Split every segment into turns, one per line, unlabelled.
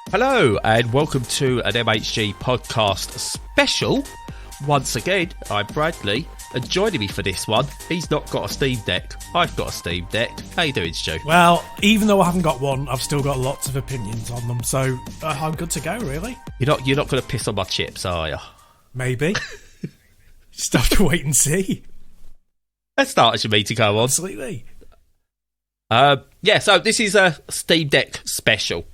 Hello and welcome to an MHG podcast special. Once again, I'm Bradley, and joining me for this one, he's not got a Steam Deck. I've got a Steam Deck. How you doing, Stu?
Well, even though I haven't got one, I've still got lots of opinions on them, so I'm good to go, really.
You're not going to piss on my chips, are you?
Maybe. Just have to wait and see.
Let's start as you mean to go on.
Absolutely.
So this is a Steam Deck special.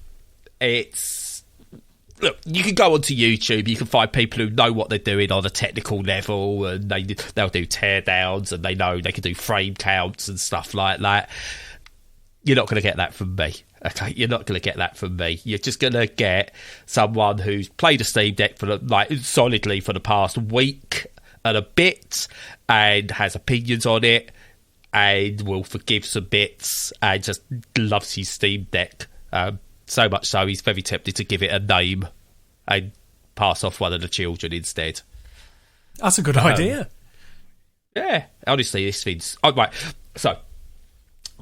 Look, you can go onto YouTube, you can find people who know what they're doing on a technical level, and they'll do teardowns, and they know they can do frame counts and stuff like that. You're not going to get that from me, okay? You're not going to get that from me. You're just going to get someone who's played a Steam Deck for solidly for the past week and a bit, and has opinions on it, and will forgive some bits, and just loves his Steam Deck. So much so, he's very tempted to give it a name and pass off one of the children instead.
That's a good idea.
Yeah, honestly, this thing's... Oh, right, so,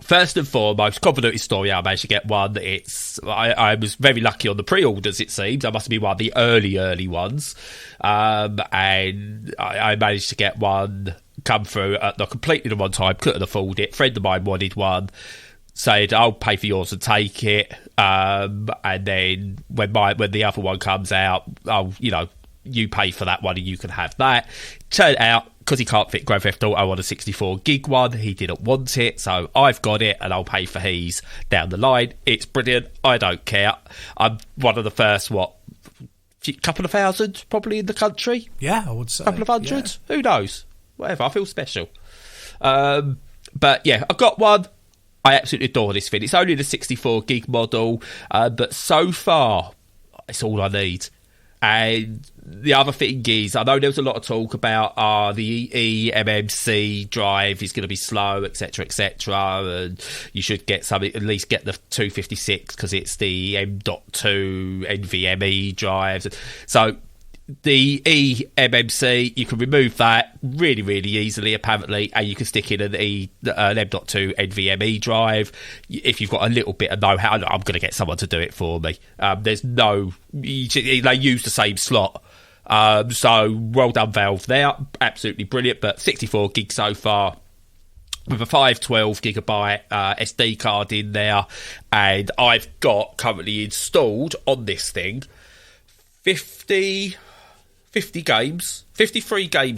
first and foremost, convoluted story, I managed to get one. I was very lucky on the pre-orders, it seems. I must have been one of the early ones. And I managed to get one come through at completely the one time, couldn't afford it. A friend of mine wanted one. Said, I'll pay for yours and take it. And then when the other one comes out, you pay for that one and you can have that. Turned out, because he can't fit Grand Theft Auto on a 64 gig one, he didn't want it. So I've got it and I'll pay for his down the line. It's brilliant. I don't care. I'm one of the first, couple of thousand probably in the country?
Yeah, I would say.
Couple of hundred? Yeah. Who knows? Whatever. I feel special. But yeah, I've got one. I absolutely adore this thing. It's only the 64 gig model, but so far, it's all I need. And the other thing is, I know there was a lot of talk about the eMMC drive is going to be slow, etc., and you should get something, at least get the 256 because it's the M.2 NVMe drives. So the eMMC, you can remove that really, really easily, apparently, and you can stick in an M.2 NVMe drive. If you've got a little bit of know-how, I'm going to get someone to do it for me. They use the same slot. So well done, Valve there. Absolutely brilliant, but 64 gig so far, with a 512 gigabyte SD card in there, and I've got currently installed on this thing 53 games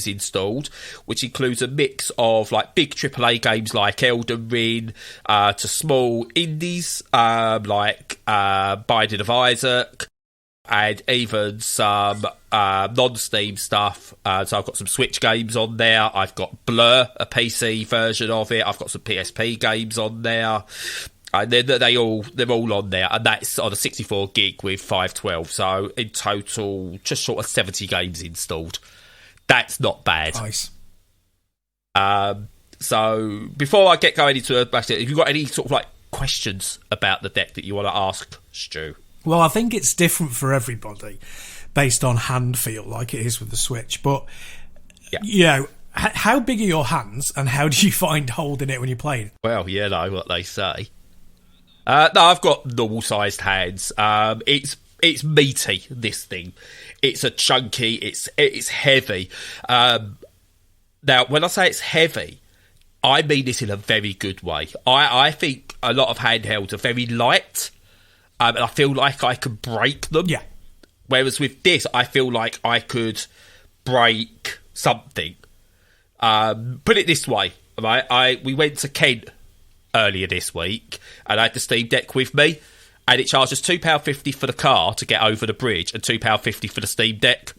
installed, which includes a mix of like big AAA games like Elden Ring to small indies like Binding of Isaac, and even some non-Steam stuff. So I've got some Switch games on there. I've got Blur, a PC version of it. I've got some PSP games on there. And they're all on there, and that's on a 64 gig with 512. So in total, just short of 70 games installed. That's not bad.
Nice.
So before I get going into it, have you got any sort of like questions about the deck that you want to ask, Stu?
Well, I think it's different for everybody based on hand feel, like it is with the Switch. But how big are your hands, and how do you find holding it when you're playing? Well,
you know what they say. No, I've got normal-sized hands. It's meaty, this thing. It's a chunky. It's heavy. Now, when I say it's heavy, I mean this in a very good way. I think a lot of handhelds are very light, and I feel like I could break them.
Yeah.
Whereas with this, I feel like I could break something. Put it this way, right? We went to Kent earlier this week, and I had the Steam Deck with me, and it charges £2.50 for the car to get over the bridge and £2.50 for the Steam Deck.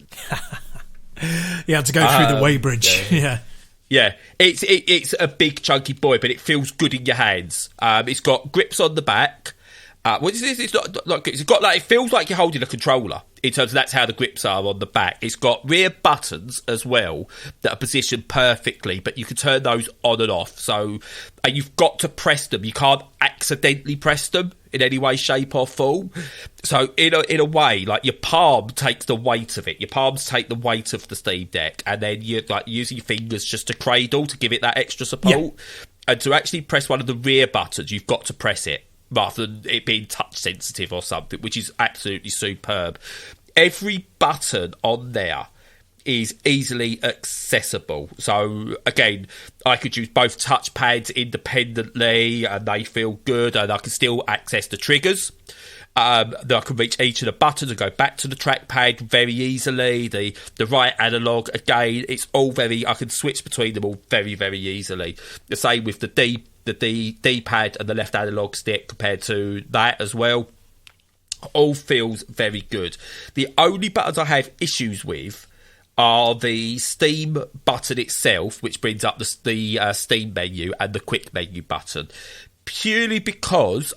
You had to go through the weighbridge.
Yeah, it's a big chunky boy, but it feels good in your hands. It's got grips on the back. It's not. It's got like, it feels like you're holding a controller. In terms of that's how the grips are on the back. It's got rear buttons as well that are positioned perfectly, but you can turn those on and off. So, and you've got to press them. You can't accidentally press them in any way, shape, or form. So, in a way, like your palm takes the weight of it. Your palms take the weight of the Steam Deck, and then you're like using your fingers just to cradle to give it that extra support.
Yeah.
And to actually press one of the rear buttons, you've got to press it rather than it being touch sensitive or something, which is absolutely superb. Every button on there is easily accessible. So again, I could use both touchpads independently and they feel good, and I can still access the triggers. That I can reach each of the buttons and go back to the trackpad very easily. The right analog, again, it's all very, I can switch between them all very, very easily. The same with the D-pad and the left analog stick compared to that as well. All feels very good. The only buttons I have issues with are the Steam button itself, which brings up the Steam menu, and the quick menu button. Purely because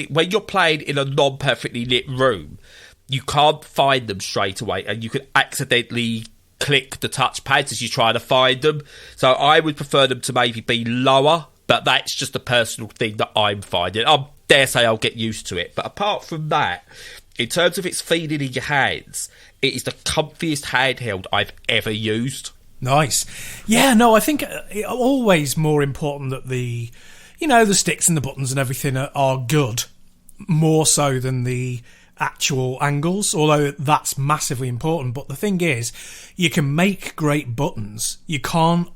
when you're playing in a non-perfectly lit room, you can't find them straight away, and you can accidentally click the touchpads as you try to find them. So I would prefer them to maybe be lower, but that's just a personal thing that I'm finding. I dare say I'll get used to it. But apart from that, in terms of its feeling in your hands, it is the comfiest handheld I've ever used.
Nice. Yeah, no, I think it's always more important that the sticks and the buttons and everything are good, more so than the actual angles, although that's massively important. But the thing is, you can make great buttons. You can't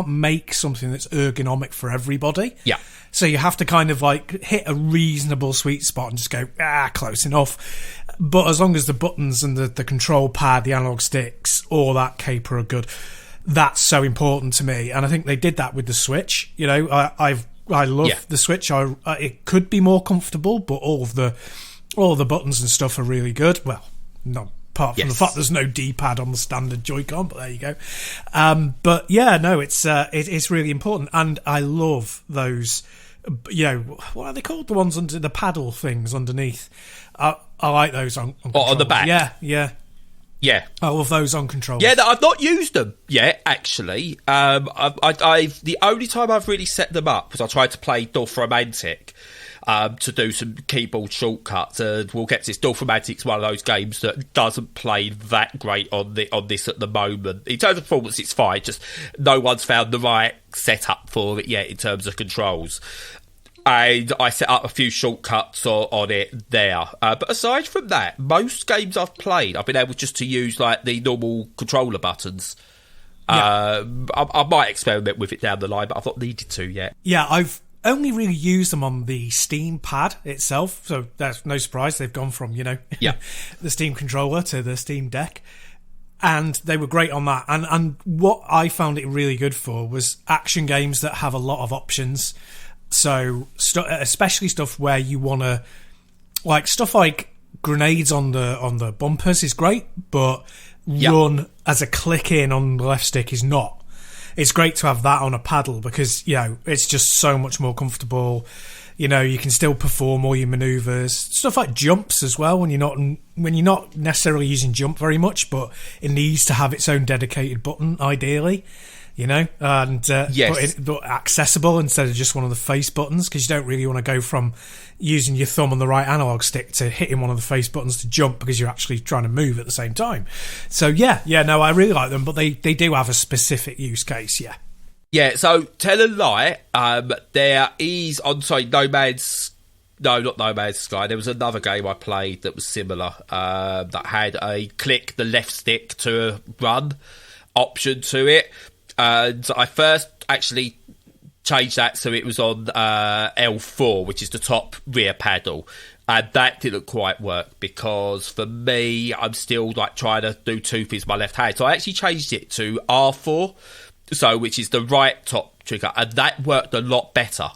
make something that's ergonomic for everybody.
Yeah.
So you have to kind of like hit a reasonable sweet spot and just go, close enough. But as long as the buttons and the control pad, the analog sticks, all that caper are good, that's so important to me. And I think they did that with the Switch. I love the Switch. It could be more comfortable, but all the buttons and stuff are really good. Well, not apart from the fact there's no D-pad on the standard Joy-Con, but there you go. But yeah, no, it's really important, and I love those. What are they called? The ones under the paddle things underneath. I like those on
on the back.
Yeah. I love those on controllers.
Yeah, I've not used them yet, actually. I've the only time I've really set them up was I tried to play Dorfromantik to do some keyboard shortcuts, and we'll get to this. Dorfromantik's one of those games that doesn't play that great on this at the moment. In terms of performance, it's fine, just no one's found the right setup for it yet in terms of controls. And I set up a few shortcuts on it there. But aside from that, most games I've played, I've been able just to use like the normal controller buttons. Yeah. I might experiment with it down the line, but I've not needed to yet.
Yeah, I've only really used them on the Steam pad itself. So that's no surprise. They've gone from, the Steam controller to the Steam Deck. And they were great on that. And what I found it really good for was action games that have a lot of options. So, especially stuff where you want to, like stuff like grenades on the bumpers is great, but run as a click in on the left stick is not. It's great to have that on a paddle because it's just so much more comfortable. You can still perform all your maneuvers. Stuff like jumps as well when you're not necessarily using jump very much, but it needs to have its own dedicated button ideally. But accessible instead of just one of the face buttons, because you don't really want to go from using your thumb on the right analog stick to hitting one of the face buttons to jump because you're actually trying to move at the same time. So I really like them, but they do have a specific use case.
Yeah, so tell a lie, there is not No Man's Sky. There was another game I played that was similar, that had a click the left stick to run option to it. And I first actually changed that so it was on L4, which is the top rear paddle. And that didn't quite work because for me, I'm still like trying to do two things with my left hand. So I actually changed it to R4, which is the right top trigger, and that worked a lot better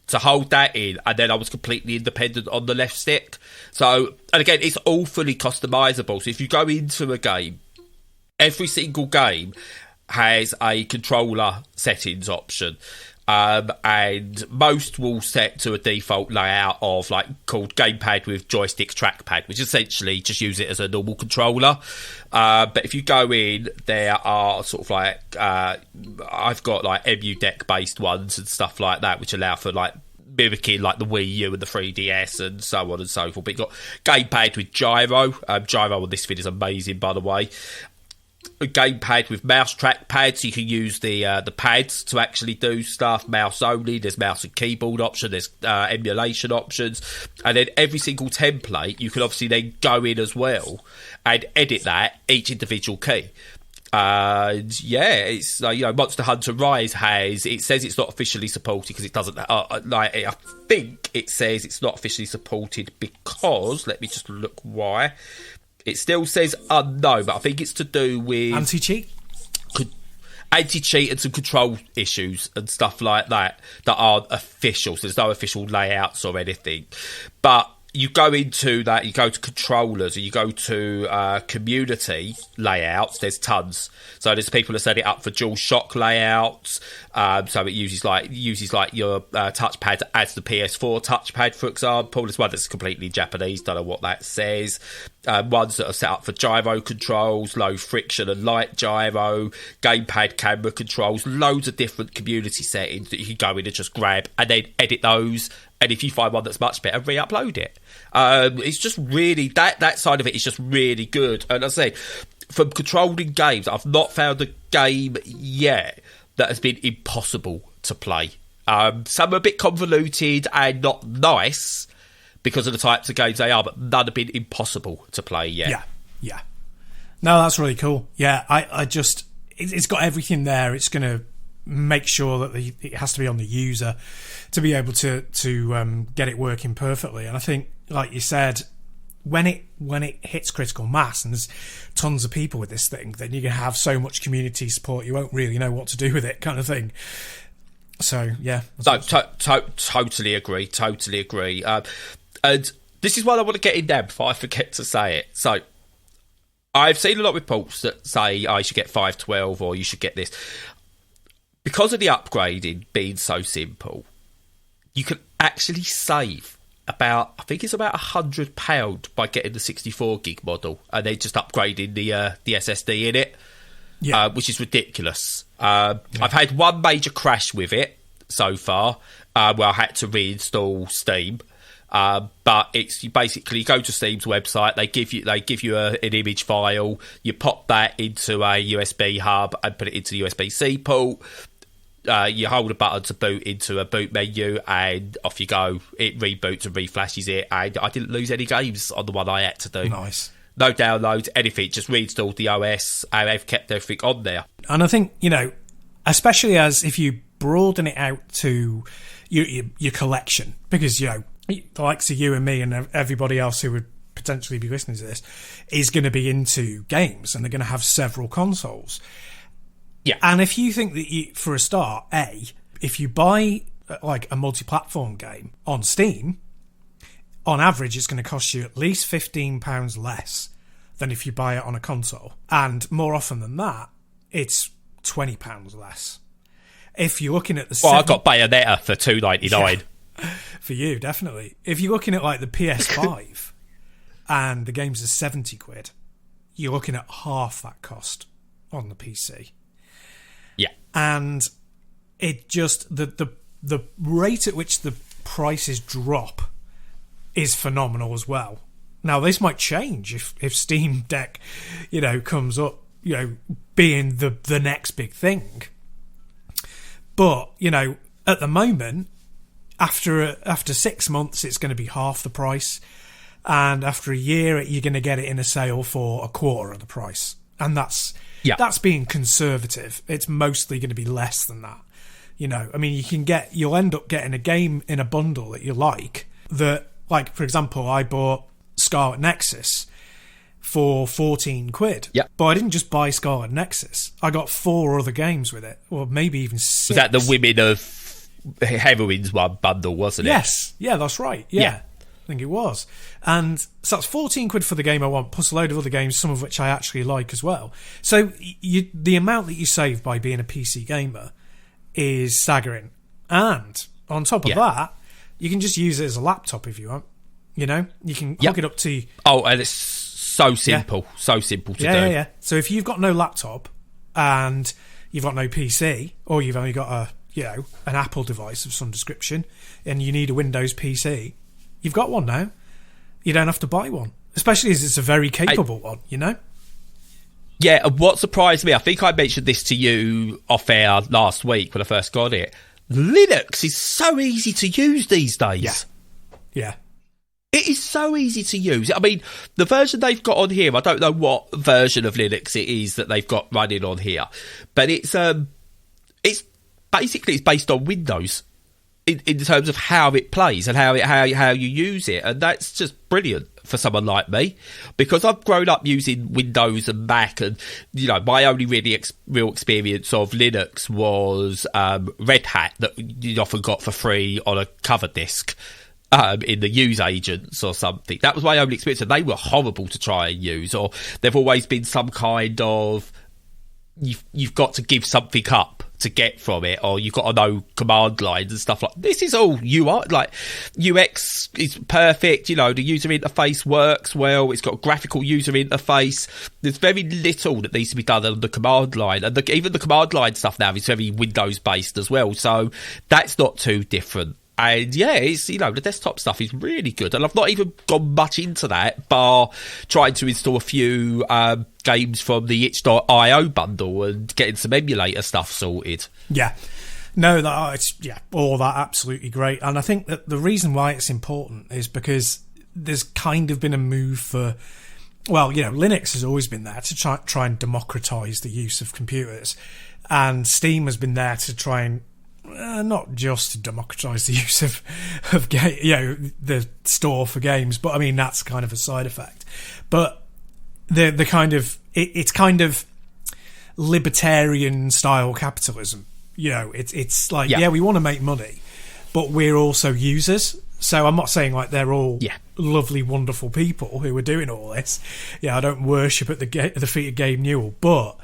to hold that in, and then I was completely independent on the left stick. So, and again, it's all fully customizable. So if you go into a game, every single game has a controller settings option, and most will set to a default layout of called gamepad with joysticks trackpad, which essentially just use it as a normal controller. But if you go in, there are sort of I've got MU deck based ones and stuff like that, which allow for mimicking the Wii U and the 3DS and so on and so forth. But you've got gamepad with gyro. Gyro on this vid is amazing, by the way. a gamepad with mouse trackpad, so you can use the pads to actually do stuff. Mouse only. There's mouse and keyboard option. There's emulation options, and then every single template you can obviously then go in as well and edit that each individual key. It's Monster Hunter Rise says it's not officially supported because it doesn't I think it says it's not officially supported because let me just look why. It still says unknown, but I think it's to do with
anti-cheat
and some control issues and stuff like that aren't official. So there's no official layouts or anything. But you go into that, you go to controllers, and you go to community layouts. There's tons. So there's people that set it up for dual shock layouts. So it uses like your touchpad as the PS4 touchpad, for example. There's one that's completely Japanese. Don't know what that says. Ones that are set up for gyro controls, low friction and light gyro, gamepad camera controls, loads of different community settings that you can go in and just grab and then edit those. And if you find one that's much better, re-upload it. It's just really that side of it is just really good. And as I say, from controlling games, I've not found a game yet that has been impossible to play. Some are a bit convoluted and not nice because of the types of games they are, but none have been impossible to play yet.
Yeah. No, that's really cool. Yeah, I just it's got everything there. It's going to make sure that it has to be on the user to be able to get it working perfectly. And I think, like you said, when it hits critical mass and there's tons of people with this thing, then you're going to have so much community support you won't really know what to do with it, kind of thing. So yeah,
totally agree. And this is what I want to get in there before I forget to say it. So I've seen a lot of reports that say you should get 512 or you should get this. Because of the upgrading being so simple, you can actually save about £100 by getting the 64 gig model and then just upgrading the SSD in it, which is ridiculous. I've had one major crash with it so far, where I had to reinstall Steam. But it's you basically go to Steam's website. They give you an image file. You pop that into a USB hub and put it into the USB-C port. You hold a button to boot into a boot menu, and off you go. It reboots and reflashes it, and I didn't lose any games on the one I had to do.
Nice.
No downloads, anything. Just reinstalled the OS, and they've kept everything on there.
And I think, especially as if you broaden it out to your collection, because the likes of you and me and everybody else who would potentially be listening to this is going to be into games, and they're going to have several consoles.
Yeah.
And if you think that for a start, if you buy like a multi-platform game on Steam, on average it's going to cost you at least £15 less than if you buy it on a console. And more often than that, it's £20 less. If you're looking at the...
I got Bayonetta for $2.99.
Yeah, for you, definitely. If you're looking at like the PS5 and the games are £70, you're looking at half that cost on the PC.
Yeah.
And it just the rate at which the prices drop is phenomenal as well. Now this might change if Steam Deck, comes up, being the next big thing. But, at the moment, after 6 months it's going to be half the price, and after a year you're going to get it in a sale for a quarter of the price. And that's being conservative. It's mostly going to be less than that. You'll end up getting a game in a bundle that you like. Like, for example, I bought Scarlet Nexus for £14.
Yeah.
But I didn't just buy Scarlet Nexus. I got 4 other games with it, or maybe even 6.
Was that the Women of Heroines one bundle, wasn't it?
Yes. Yeah, that's right. Yeah. I think it was. And so that's £14 for the game I want, plus a load of other games, some of which I actually like as well. So the amount that you save by being a PC gamer is staggering. And on top of that, you can just use it as a laptop if you want. You can hook it up to...
Oh, and it's so simple. Yeah. So simple to do.
Yeah. So if you've got no laptop and you've got no PC, or you've only got an Apple device of some description, and you need a Windows PC... You've got one now. You don't have to buy one. Especially as it's a very capable one,
Yeah, and what surprised me, I think I mentioned this to you off air last week when I first got it. Linux is so easy to use these days.
Yeah.
It is so easy to use. I mean, the version they've got on here, I don't know what version of Linux it is that they've got running on here, but it's basically it's based on Windows in terms of how it plays and how you use it, and that's just brilliant for someone like me, because I've grown up using Windows and Mac, and my only really real experience of Linux was Red Hat that you often got for free on a cover disk. In the use agents or something. That was my only experience, and they were horrible to try and use, or they've always been some kind of you've got to give something up to get from it, or you've got to know command lines and stuff like this. Is all UI, like UX is perfect, the user interface works well, it's got a graphical user interface. There's very little that needs to be done on the command line, and even the command line stuff now is very Windows based as well, so that's not too different. And yeah, it's, the desktop stuff is really good. And I've not even gone much into that, bar trying to install a few games from the itch.io bundle and getting some emulator stuff sorted.
Yeah. No, all that absolutely great. And I think that the reason why it's important is because there's kind of been a move for, Linux has always been there to try and democratize the use of computers. And Steam has been there to try and not just to democratise the use of the store for games, but I mean that's kind of a side effect. But the kind of it's kind of libertarian style capitalism. It's like we want to make money, but we're also users. So I'm not saying like they're all lovely, wonderful people who are doing all this. I don't worship at the feet of Gabe Newell, but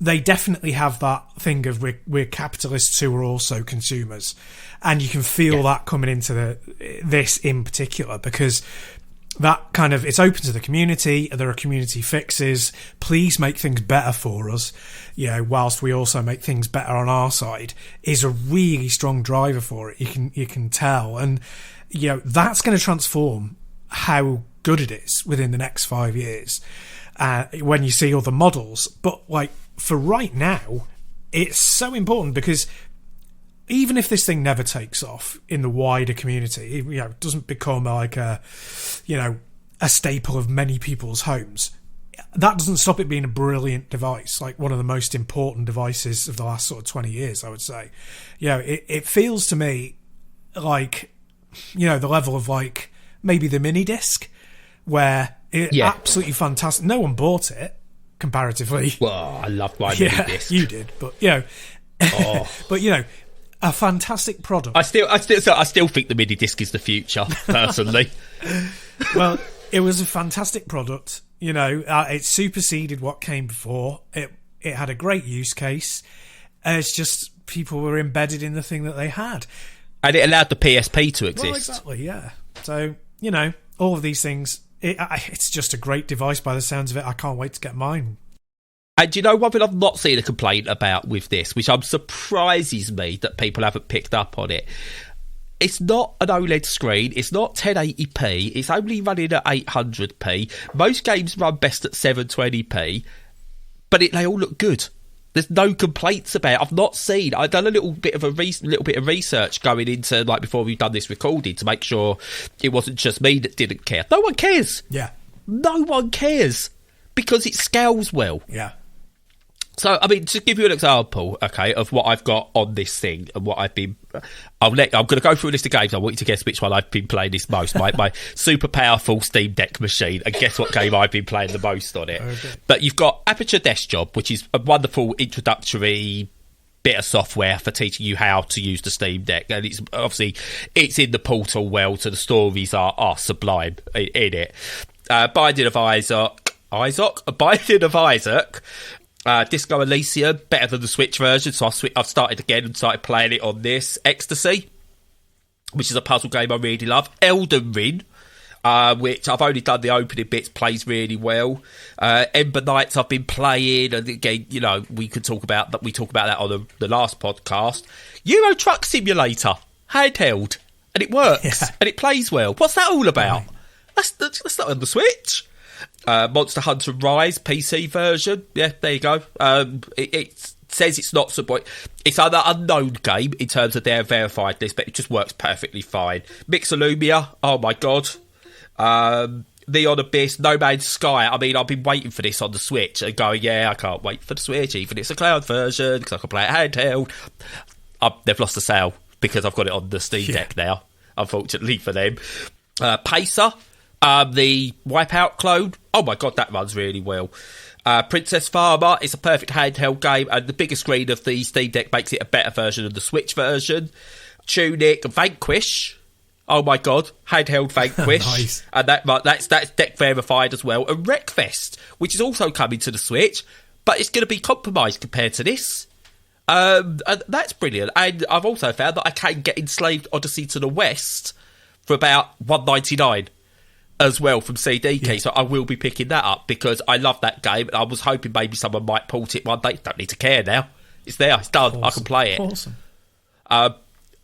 they definitely have that thing of we're capitalists who are also consumers, and you can feel that coming into this in particular, because that kind of, it's open to the community. There are community fixes. Please make things better for us, whilst we also make things better on our side, is a really strong driver for it. You can tell, and that's going to transform how good it is within the next 5 years. When you see other models, but like for right now, it's so important, because even if this thing never takes off in the wider community, it doesn't become like a staple of many people's homes, that doesn't stop it being a brilliant device, like one of the most important devices of the last sort of 20 years, I would say. It feels to me like, the level of like maybe the mini disc, where absolutely fantastic. No one bought it comparatively.
Well, I loved my mini disc.
You did, but but a fantastic product.
I still think the mini disc is the future, personally.
Well, it was a fantastic product. It superseded what came before. It had a great use case. It's just people were embedded in the thing that they had,
and it allowed the PSP to exist.
Well, exactly, yeah. So all of these things. It's just a great device by the sounds of it. I can't wait to get mine.
And do you know one thing I've not seen a complaint about with this, which surprises me that people haven't picked up on it? It's not an OLED screen. It's not 1080p. It's only running at 800p. Most games run best at 720p, but they all look good. There's no complaints about it. I've not seen. I've done a little bit of research going into, like, before we've done this recording, to make sure it wasn't just me that didn't care. No one cares.
Yeah.
No one cares, because it scales well.
Yeah.
So, I mean, to give you an example, okay, of what I've got on this thing and what I've been... I'm going to go through a list of games. I want you to guess which one I've been playing this most. My super powerful Steam Deck machine. And guess what game I've been playing the most on it. Okay. But you've got Aperture Desk Job, which is a wonderful introductory bit of software for teaching you how to use the Steam Deck. And it's obviously, it's in the Portal world, so the stories are sublime in it. Binding of Isaac. Disco Elysium, better than the Switch version, so I've started again and started playing it on this. Ecstasy, which is a puzzle game I really love. Elden Ring, which I've only done the opening bits, plays really well. Ember Knights I've been playing, and again, we could talk about that. We talked about that on the last podcast. Euro Truck Simulator, handheld, and it works, and it plays well. What's that all about? Right. That's not on the Switch. Monster Hunter Rise PC version. Yeah, there you go. It says it's not it's an unknown game in terms of their verified list, but it just works perfectly fine. Mixolumia, oh my god. Neon Abyss, No Man's Sky. I mean, I've been waiting for this on the Switch and going, yeah, I can't wait for the Switch, even if it's a cloud version, because I can play it handheld. They've lost the sale because I've got it on the Steam Deck now, unfortunately for them. Pacer, the Wipeout clone. Oh my god, that runs really well. Princess Farmer, it's a perfect handheld game, and the bigger screen of the Steam Deck makes it a better version of the Switch version. Tunic, Vanquish. Oh my god, handheld Vanquish.
Nice.
And that's deck verified as well. And Wreckfest, which is also coming to the Switch, but it's going to be compromised compared to this. And that's brilliant. And I've also found that I can get Enslaved Odyssey to the West for about $1.99 as well from CD Key. So I will be picking that up because I love that game. And I was hoping maybe someone might port it one day. Don't need to care now. It's there. It's done. Awesome. I can play it.
Awesome.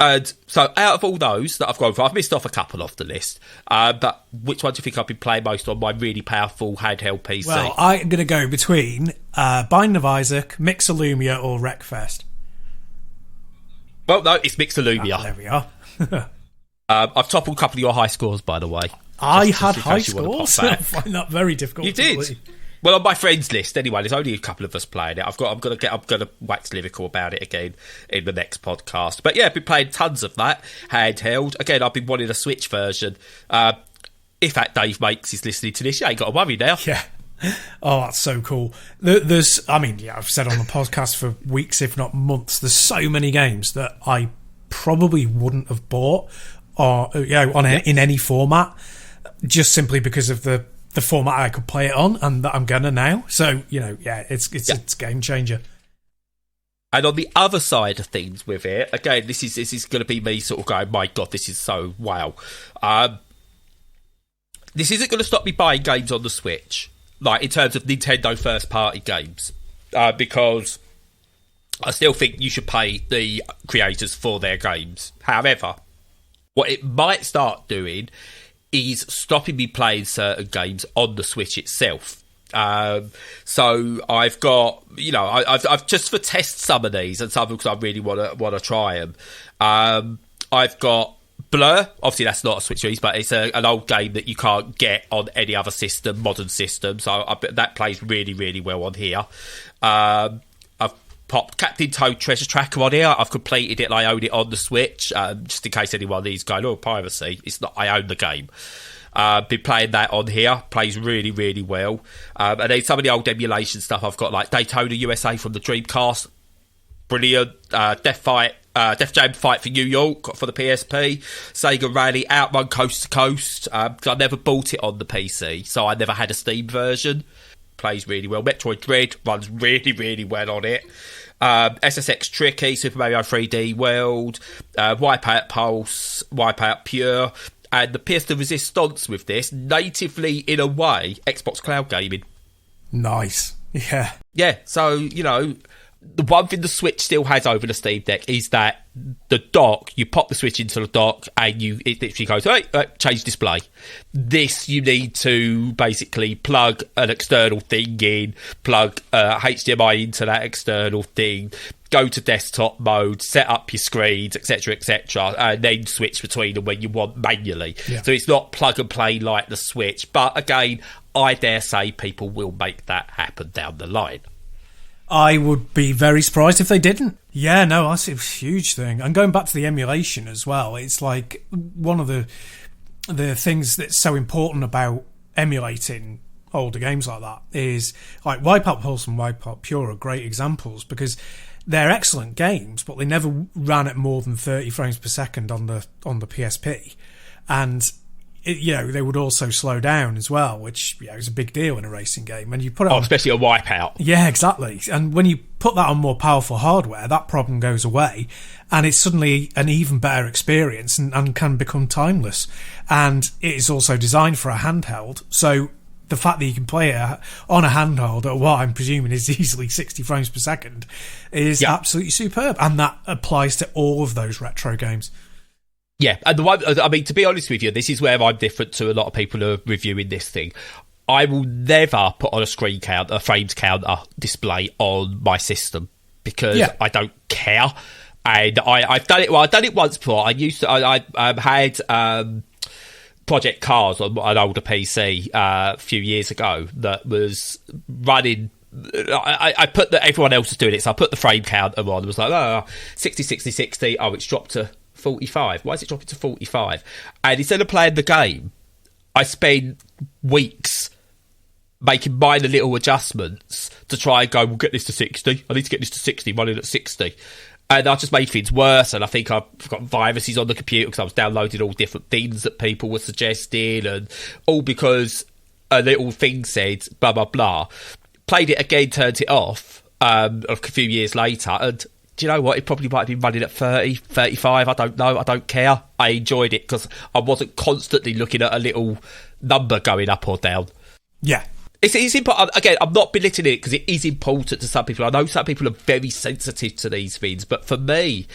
And so out of all those that I've gone for, I've missed off a couple off the list. But which one do you think I've been playing most on my really powerful handheld PC?
Well, I'm going to go between Binding of Isaac, Mixolumia or Wreckfest.
Well, no, it's Mixolumia.
There we are.
I've toppled a couple of your high scores, by the way.
I had high scores. I find that very difficult.
You did. Believe. Well, on my friends list, anyway, there's only a couple of us playing it. I'm gonna wax lyrical about it again in the next podcast. But yeah, I've been playing tons of that handheld. Again, I've been wanting a Switch version. If that Dave Makes is listening to this, you ain't got to worry now.
Yeah. Oh, that's so cool. I've said on the podcast for weeks, if not months, there's so many games that I probably wouldn't have bought in any format, just simply because of the format I could play it on, and that I'm gonna now. So it's a game changer.
And on the other side of things with it, again, this is going to be me sort of going, my god, this is so wow. This isn't going to stop me buying games on the Switch, like in terms of Nintendo first party games, because I still think you should pay the creators for their games. However, what it might start doing is stopping me playing certain games on the Switch itself. So I've got, I've just for test some of these and some because I really want to try them. I've got Blur. Obviously, that's not a Switch release, but it's an old game that you can't get on any other system, modern system. So that plays really, really well on here. I've popped Captain Toad Treasure Tracker on here. I've completed it and I own it on the Switch. Just in case anyone needs going, piracy. It's not. I own the game. Been playing that on here. Plays really, really well. And then some of the old emulation stuff I've got, like Daytona USA from the Dreamcast. Brilliant. Def Jam Fight for New York for the PSP. Sega Rally, Outrun Coast to Coast. I never bought it on the PC, so I never had a Steam version. Plays really well. Metroid Dread runs really, really well on it. SSX Tricky, Super Mario 3D World, Wipeout Pulse, Wipeout Pure, and the Pierce the Resistance with this, natively, in a way, Xbox Cloud Gaming. Nice. Yeah. Yeah, so, the one thing the Switch still has over the Steam Deck is that the dock, you pop the Switch into the dock and it literally goes, hey, change display. This, you need to basically plug an external thing in, plug HDMI into that external thing, go to desktop mode, set up your screens, etc., and then switch between them when you want manually. Yeah. So it's not plug and play like the Switch. But again, I dare say people will make that happen down the line. I would be very surprised if they didn't. Yeah, no, that's a huge thing. And going back to the emulation as well, it's like one of the things that's so important about emulating older games like that is like Wipeout Pulse and Wipeout Pure are great examples because they're excellent games, but they never ran at more than 30 frames per second on the PSP, and they would also slow down as well, which is a big deal in a racing game. And you put it on, especially a Wipeout. Yeah, exactly. And when you put that on more powerful hardware, that problem goes away, and it's suddenly an even better experience and can become timeless. And it is also designed for a handheld, so the fact that you can play it on a handheld at what I'm presuming is easily 60 frames per second is absolutely superb. And that applies to all of those retro games. Yeah, and to be honest with you, this is where I'm different to a lot of people who are reviewing this thing. I will never put on a frames counter display on my system because I don't care. And I've done it. Well, I've done it once before. I had Project Cars on an older PC a few years ago that was running. I put that everyone else was doing it, so I put the frame counter on. It was like 60, 60, 60. Oh, it's dropped to 45. Why is it dropping to 45? And instead of playing the game, I spent weeks making minor little adjustments to try and go, we'll get this to 60. I need to get this to 60, running at 60. And I just made things worse, and I think I've got viruses on the computer because I was downloading all different things that people were suggesting, and all because a little thing said blah, blah, blah. Played it again, turned it off a few years later, and do you know what? It probably might have been running at 30, 35, I don't know, I don't care. I enjoyed it because I wasn't constantly looking at a little number going up or down.
Yeah.
It's important. Again, I'm not belittling it because it is important to some people. I know some people are very sensitive to these things, but for me,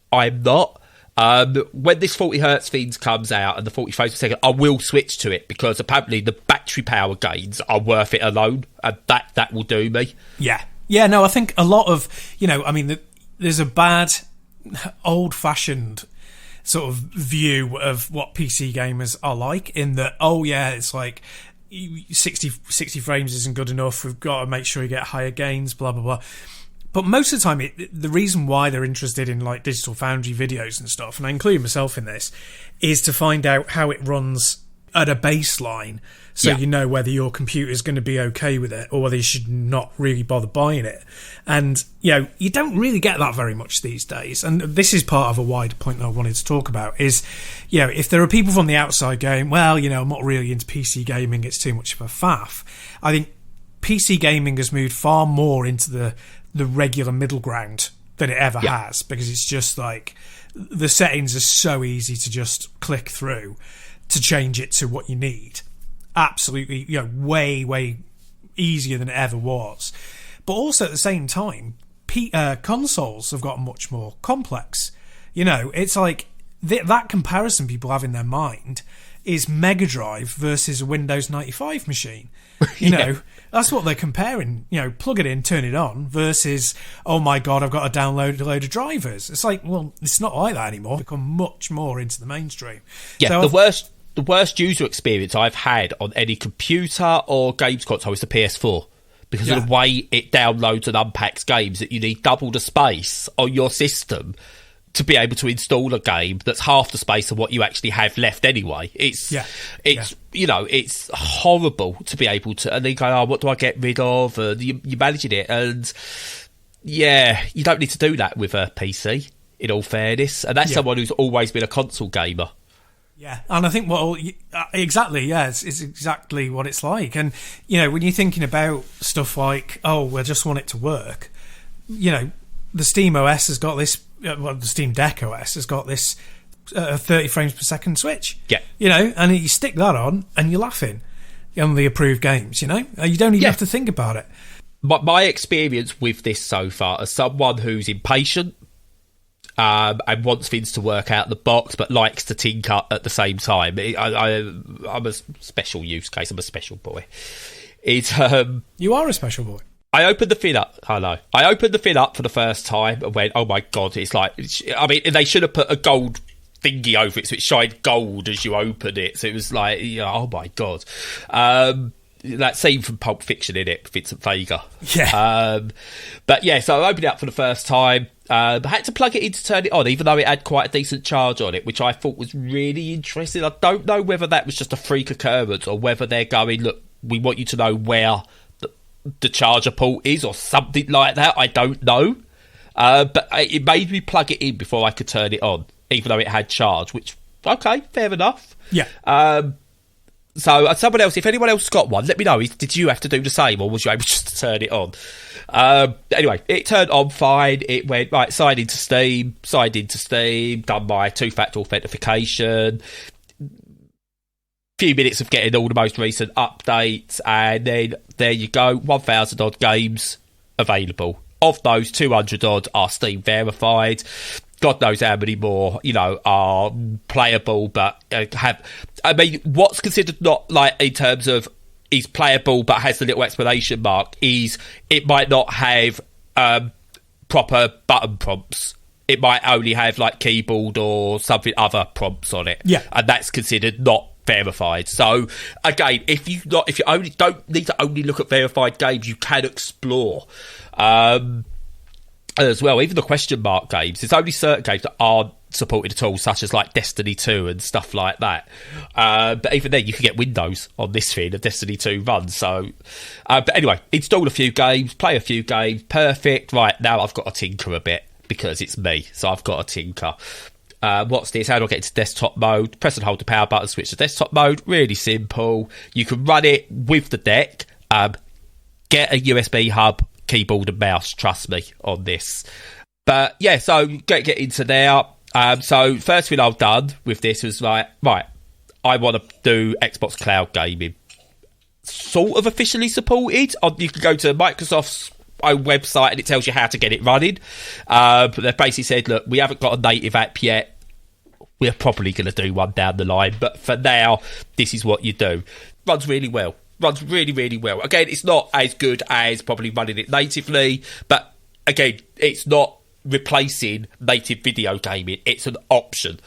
I'm not. When this 40 hertz thing comes out and the 40 frames per second, I will switch to it because apparently the battery power gains are worth it alone, and that will do me.
Yeah. Yeah, no, I think a lot of, there's a bad, old-fashioned sort of view of what PC gamers are like in that, it's like 60 frames isn't good enough, we've got to make sure you get higher gains, blah blah blah. But most of the time the reason why they're interested in like Digital Foundry videos and stuff, and I include myself in this, is to find out how it runs at a baseline, so you know whether your computer is going to be okay with it or whether you should not really bother buying it. And you don't really get that very much these days, and this is part of a wider point that I wanted to talk about is, if there are people from the outside going, well, I'm not really into PC gaming, it's too much of a faff. I think PC gaming has moved far more into the regular middle ground than it ever has, because it's just like the settings are so easy to just click through to change it to what you need. Absolutely, way, way easier than it ever was. But also at the same time, consoles have gotten much more complex. It's like that comparison people have in their mind is Mega Drive versus a Windows 95 machine. That's what they're comparing. Plug it in, turn it on, versus, oh my God, I've got to download a load of drivers. It's like, well, it's not like that anymore. It's become much more into the mainstream.
Yeah, so the worst user experience I've had on any computer or games console is the PS4. Because of the way it downloads and unpacks games, that you need double the space on your system to be able to install a game that's half the space of what you actually have left anyway. It's horrible to be able to, and then go, oh, what do I get rid of? And you're managing it, and you don't need to do that with a PC, in all fairness. And that's someone who's always been a console gamer.
Yeah, and I think exactly, it's exactly what it's like. And, when you're thinking about stuff like, I just want it to work, the Steam OS has got this, the Steam Deck OS has got this 30 frames per second switch.
Yeah.
And you stick that on and you're laughing on the approved games, you don't even have to think about it.
My experience with this so far, as someone who's impatient, and wants things to work out the box, but likes to tinker at the same time. I'm a special use case. I'm a special boy.
You are a special boy.
I opened the thing up. Hello. I opened the thing up for the first time and went, oh my God, it's like... they should have put a gold thingy over it so it shined gold as you opened it. So it was like, oh my God. That scene from Pulp Fiction in it, Vincent Vega.
Yeah.
So I opened it up for the first time. I had to plug it in to turn it on, even though it had quite a decent charge on it, which I thought was really interesting. I don't know whether that was just a freak occurrence or whether they're going, look, we want you to know where the charger port is or something like that. I don't know. But it made me plug it in before I could turn it on, even though it had charge, which, okay, fair enough.
Yeah.
So someone else, if anyone else got one, let me know. Did you have to do the same, or was you able just to turn it on? Anyway, it turned on fine. It went, right, signed into Steam, done my two-factor authentication, few minutes of getting all the most recent updates, and then there you go, 1,000 odd games available. Of those, 200 odd are Steam verified. God knows how many more, are playable, but what's considered not, like, in terms of is playable but has the little exclamation mark is it might not have proper button prompts. It might only have like keyboard or something other prompts on it.
Yeah.
And that's considered not verified. So again, if you only don't need to only look at verified games, you can explore as well. Even the question mark games, there's only certain games that aren't supported at all, such as like Destiny 2 and stuff like that. But even then, you can get Windows on this thing of Destiny 2 runs. So, but anyway, install a few games, play a few games, perfect. Right, now I've got to tinker a bit because it's me, so I've got to tinker. What's this? How do I get into desktop mode? Press and hold the power button, switch to desktop mode. Really simple. You can run it with the deck. Get a USB hub, keyboard and mouse. Trust me on this. But yeah, so get into there. So first thing I've done with this was like, right, I want to do Xbox Cloud Gaming. Sort of officially supported. You can go to Microsoft's own website and it tells you how to get it running. But they've basically said, look, we haven't got a native app yet. We're probably going to do one down the line. But for now, this is what you do. Runs really well. Runs really, really well. Again, it's not as good as probably running it natively. But again, it's not replacing native video gaming. It's an option.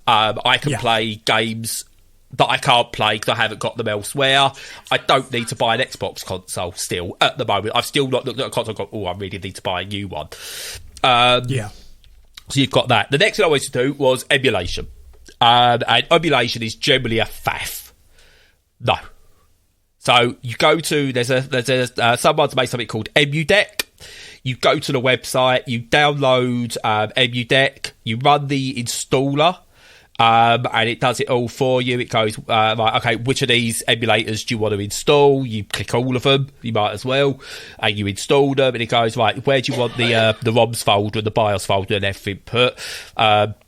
I can play games that I can't play because I haven't got them elsewhere. I don't need to buy an Xbox console still at the moment. I've still not looked at a console and gone, oh, I really need to buy a new one. So you've got that. The next thing I wanted to do was emulation. And emulation is generally a faff. No. So you go to, there's someone's made something called EmuDeck. You go to the website, you download EmuDeck, you run the installer, and it does it all for you. It goes, right, okay, which of these emulators do you want to install? You click all of them, you might as well, and you install them, and it goes, right, where do you want the ROMs folder and the BIOS folder and everything put?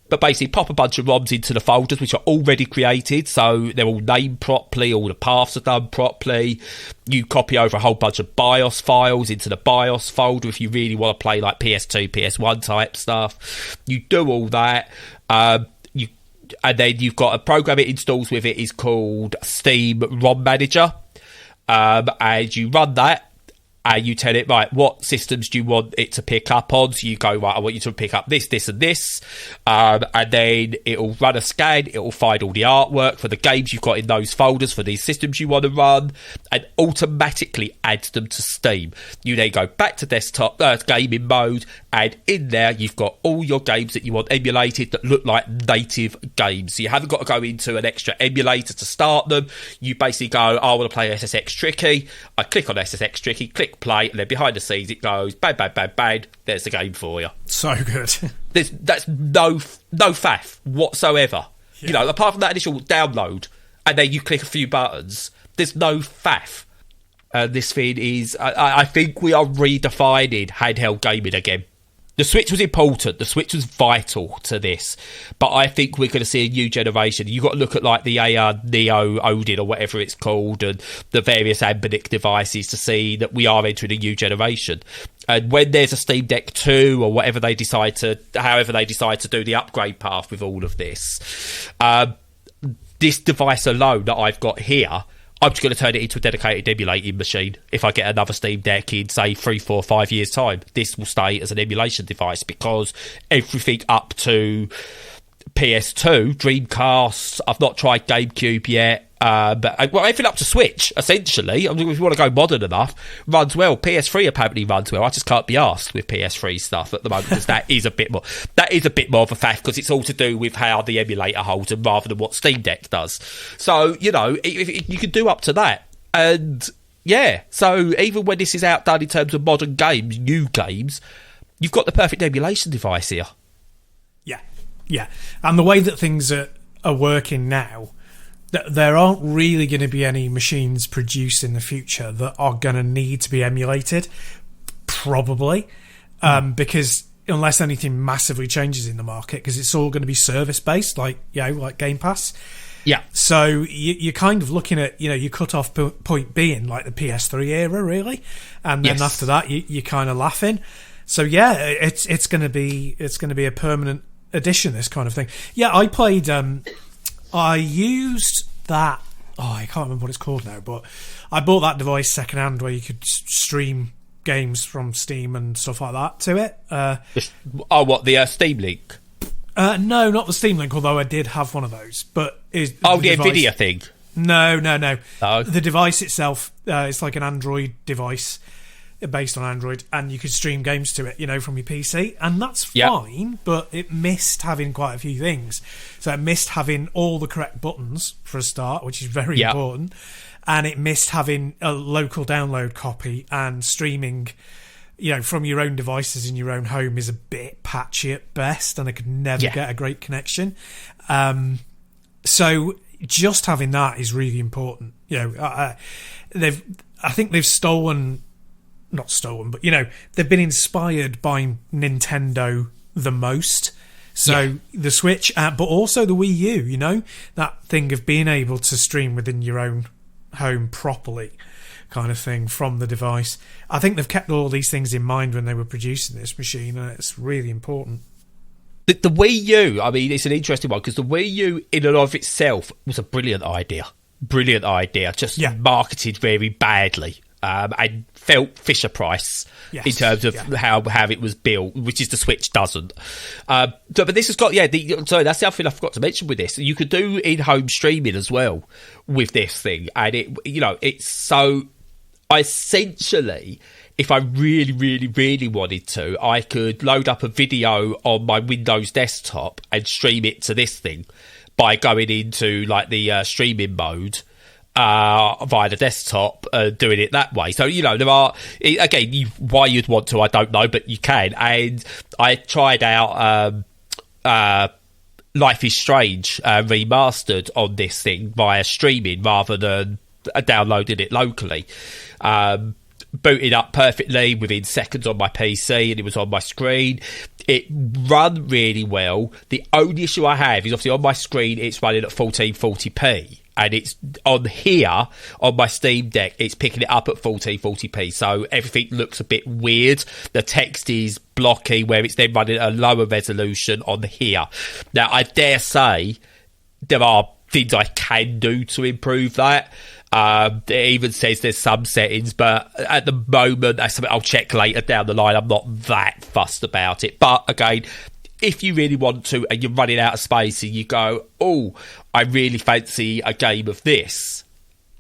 But basically, pop a bunch of ROMs into the folders, which are already created, so they're all named properly, all the paths are done properly. You copy over a whole bunch of BIOS files into the BIOS folder if you really want to play like PS2, PS1 type stuff. You do all that. And then you've got a program it installs with it is called Steam ROM Manager. And you run that. And you tell it, right, what systems do you want it to pick up on? So you go, right, I want you to pick up this, this, and this. And then it'll run a scan. It'll find all the artwork for the games you've got in those folders for these systems you want to run and automatically adds them to Steam. You then go back to desktop gaming mode, and in there you've got all your games that you want emulated that look like native games. So you haven't got to go into an extra emulator to start them. You basically go, I want to play SSX Tricky. I click on SSX Tricky, click play, and then behind the scenes it goes bang, bang, bang, bang. There's the game for you.
So good.
That's no faff whatsoever. Yeah. You know, apart from that initial download, and then you click a few buttons. There's no faff. This thing is, I think we are redefining handheld gaming again. The Switch was important. The Switch was vital to this. But I think we're going to see a new generation. You've got to look at like the AR Neo Odin or whatever it's called and the various Ambinic devices to see that we are entering a new generation. And when there's a Steam Deck 2 or whatever they decide to, however they decide to do the upgrade path with all of this, this device alone that I've got here, I'm just going to turn it into a dedicated emulating machine. If I get another Steam Deck in, say, 3, 4, 5 years' time, this will stay as an emulation device because everything up to PS2, Dreamcast, I've not tried GameCube yet, but everything up to Switch, essentially, I mean, if you want to go modern enough, runs well. PS3 apparently runs well. I just can't be arsed with PS3 stuff at the moment because that is a bit more of a faff because it's all to do with how the emulator holds them rather than what Steam Deck does. So, you know, if you can do up to that. And, yeah, so even when this is outdone in terms of modern games, new games, you've got the perfect emulation device here.
Yeah, and the way that things are working now, there aren't really going to be any machines produced in the future that are going to need to be emulated, probably, because unless anything massively changes in the market, because it's all going to be service-based, like Game Pass.
Yeah.
So you're kind of looking at, your cut-off point being like the PS3 era, really, and then after that you're kind of laughing. So yeah, it's going to be a permanent addition, this kind of thing. Yeah, I played. I used that I can't remember what it's called now, but I bought that device secondhand where you could stream games from Steam and stuff like that to it.
The Steam Link?
No, not the Steam Link, although I did have one of those. But
the NVIDIA thing?
No.
Oh.
The device itself, it's like an Android device based on Android, and you could stream games to it, from your PC, and that's fine, but it missed having quite a few things. So it missed having all the correct buttons for a start, which is very important, and it missed having a local download copy, and streaming from your own devices in your own home is a bit patchy at best, and I could never get a great connection. So just having that is really important. I think they've not stolen, but they've been inspired by Nintendo the most. So the Switch, but also the Wii U, that thing of being able to stream within your own home properly, kind of thing, from the device. I think they've kept all these things in mind when they were producing this machine, and it's really important.
The Wii U, I mean, it's an interesting one, because the Wii U in and of itself was a brilliant idea, just marketed very badly. And felt Fisher Price in terms of how it was built, which is the Switch doesn't. But this has got sorry, that's the other thing I forgot to mention with this. You could do in-home streaming as well with this thing, and it's so essentially, if I really, really, really wanted to, I could load up a video on my Windows desktop and stream it to this thing by going into the streaming mode. Via the desktop, doing it that way. So, there are, again, why you'd want to, I don't know, but you can. And I tried out Life is Strange remastered on this thing via streaming rather than downloading it locally. Booted up perfectly within seconds on my PC, and it was on my screen. It ran really well. The only issue I have is, obviously, on my screen it's running at 1440p. And it's on here, on my Steam Deck, it's picking it up at 1440p. So everything looks a bit weird. The text is blocky, where it's then running at a lower resolution on here. Now, I dare say there are things I can do to improve that. It even says there's some settings, but at the moment, that's something I'll check later down the line. I'm not that fussed about it. But again, if you really want to and you're running out of space and you go, I really fancy a game of this,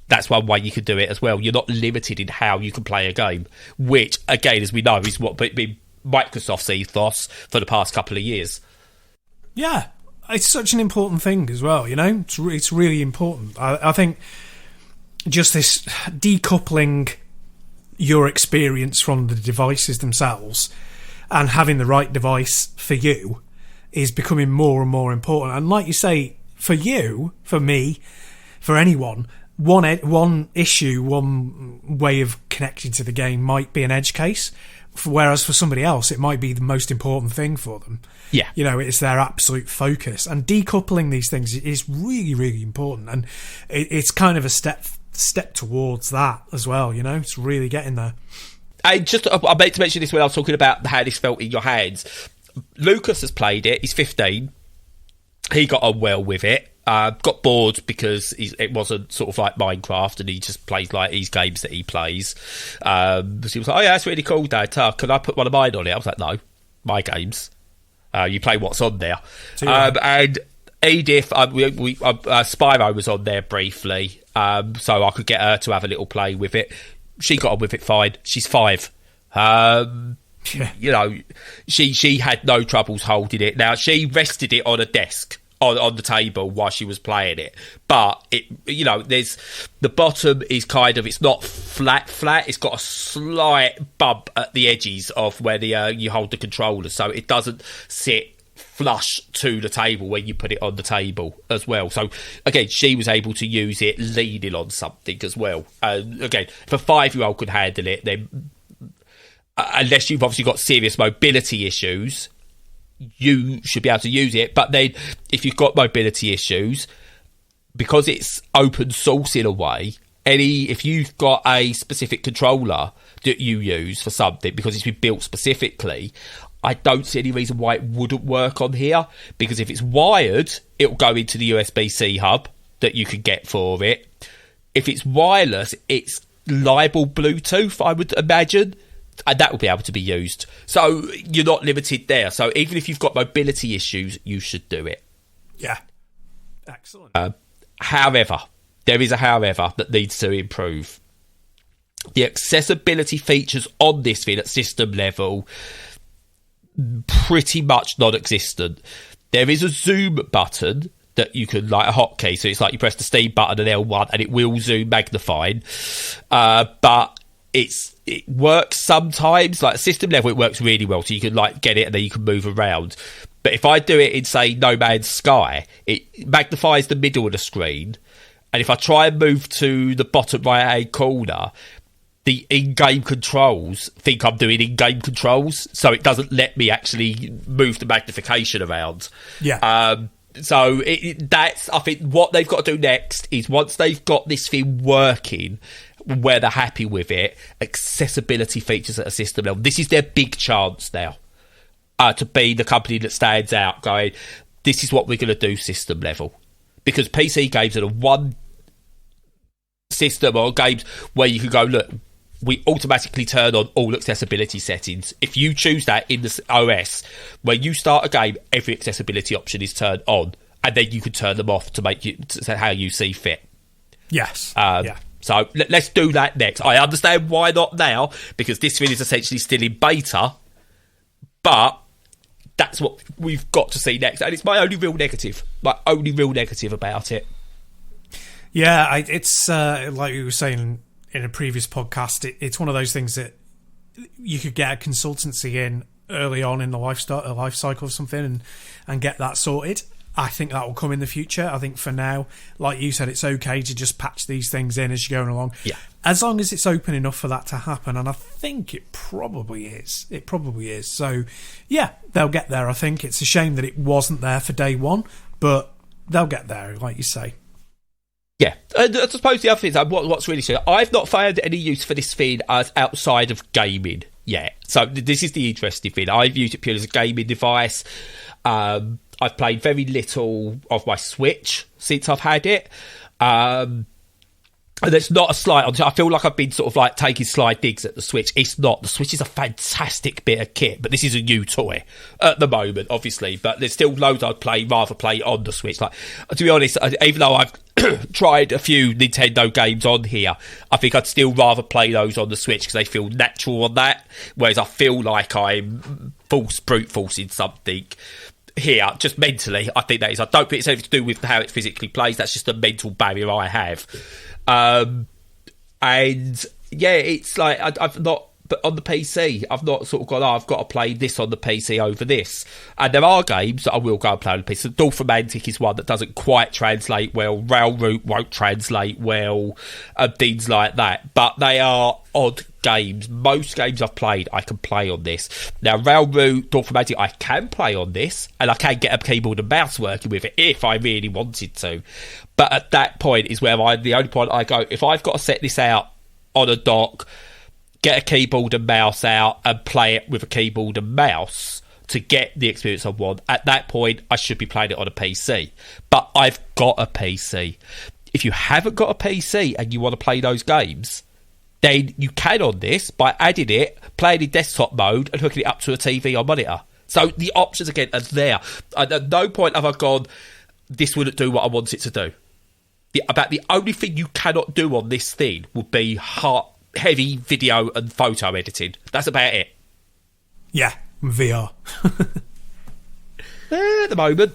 that's one way you can do it as well. You're not limited in how you can play a game, which, again, as we know, is what been Microsoft's ethos for the past couple of years.
Yeah, it's such an important thing as well, It's really important. I think just this decoupling your experience from the devices themselves and having the right device for you is becoming more and more important. And like you say, for you, for me, for anyone, one issue, one way of connecting to the game might be an edge case, whereas for somebody else, it might be the most important thing for them.
Yeah.
It's their absolute focus. And decoupling these things is really, really important. And it's kind of a step towards that as well, It's really getting there.
I meant to mention this when I was talking about how this felt in your hands. Lucas has played it. He's 15. He got on well with it. Got bored because it wasn't sort of like Minecraft, and he just plays these games that he plays. So he was like, "Oh yeah, that's really cool, Dad. Can I put one of mine on it?" I was like, "No, my games. You play what's on there." And Edith, Spyro was on there briefly, so I could get her to have a little play with it. She got on with it fine. She's 5. She had no troubles holding it. Now, she rested it on a desk on the table while she was playing it, but there's the bottom is it's not flat. It's got a slight bump at the edges of where you hold the controller, so it doesn't sit flush to the table when you put it on the table as well. So again, she was able to use it leaning on something as well. Again, if a 5-year-old could handle it, then unless you've obviously got serious mobility issues, you should be able to use it. But then if you've got mobility issues, because it's open source in a way, if you've got a specific controller that you use for something because it's been built specifically, I don't see any reason why it wouldn't work on here, because if it's wired, it'll go into the USB-C hub that you can get for it. If it's wireless, it's liable Bluetooth, I would imagine, and that will be able to be used. So you're not limited there. So even if you've got mobility issues, you should do it.
Yeah. Excellent.
However, there is a however that needs to improve. The accessibility features on this thing at system level, pretty much non-existent. There is a zoom button that you can, like a hotkey, so it's like you press the Steam button and L1 and it will zoom magnifying. But it works sometimes, like system level it works really well, so you can like get it and then you can move around. But if I do it in, say, No Man's Sky, it magnifies the middle of the screen, and if I try and move to the bottom right-hand corner, the in-game controls think I'm doing in-game controls, so it doesn't let me actually move the magnification around.
Yeah.
So that's, I think, what they've got to do next is, once they've got this thing working, where they're happy with it, accessibility features at a system level. This is their big chance now, to be the company that stands out, going, this is what we're going to do system level. Because PC games are the one system or games where you can go, look, we automatically turn on all accessibility settings. If you choose that in the OS, when you start a game, every accessibility option is turned on, and then you can turn them off to make you to how you see fit.
Yes.
Yeah. So let's do that next. I understand why not now, because this thing is essentially still in beta, but that's what we've got to see next, and it's my only real negative. My only real negative about it.
Yeah, it's like you were saying in a previous podcast, it's one of those things that you could get a consultancy in early on in the life cycle of something and get that sorted. I think that will come in the future. I think for now, like you said, it's okay to just patch these things in as you're going along.
Yeah.
As long as it's open enough for that to happen, and I think it probably is. It probably is. So, yeah, they'll get there, I think. It's a shame that it wasn't there for day one, but they'll get there, like you say.
Yeah, and I suppose the other thing is, what's really true, I've not found any use for this thing as outside of gaming yet. So this is the interesting thing. I've used it purely as a gaming device. I've played very little of my Switch since I've had it. And it's not a slight. I feel like I've been sort of like taking sly digs at the Switch. It's not. The Switch is a fantastic bit of kit, but this is a new toy at the moment, obviously. But there's still loads I'd rather play on the Switch. Like, to be honest, even though I've tried a few Nintendo games on here, I think I'd still rather play those on the Switch because they feel natural on that. Whereas I feel like I'm brute forcing something here, just mentally. I think that is. I don't think it's anything to do with how it physically plays. That's just a mental barrier I have. And yeah, it's like I've not, but on the PC, I've not sort of gone, I've got to play this on the PC over this. And there are games that I will go and play on the PC. So Dorfromantic is one that doesn't quite translate well. Railroute won't translate well, and things like that. But they are odd games. Most games I've played, I can play on this. Now, Railroute, Dorfromantic, I can play on this, and I can get a keyboard and mouse working with it if I really wanted to. But at that point is where the only point I go, if I've got to set this out on a dock, get a keyboard and mouse out and play it with a keyboard and mouse to get the experience I want, at that point I should be playing it on a PC. But I've got a PC. If you haven't got a PC and you want to play those games, then you can on this by adding it, playing in desktop mode and hooking it up to a TV or monitor. So the options again are there. At no point have I gone, this wouldn't do what I want it to do. About the only thing you cannot do on this thing would be heavy video and photo editing. That's about it.
Yeah, VR.
At the moment.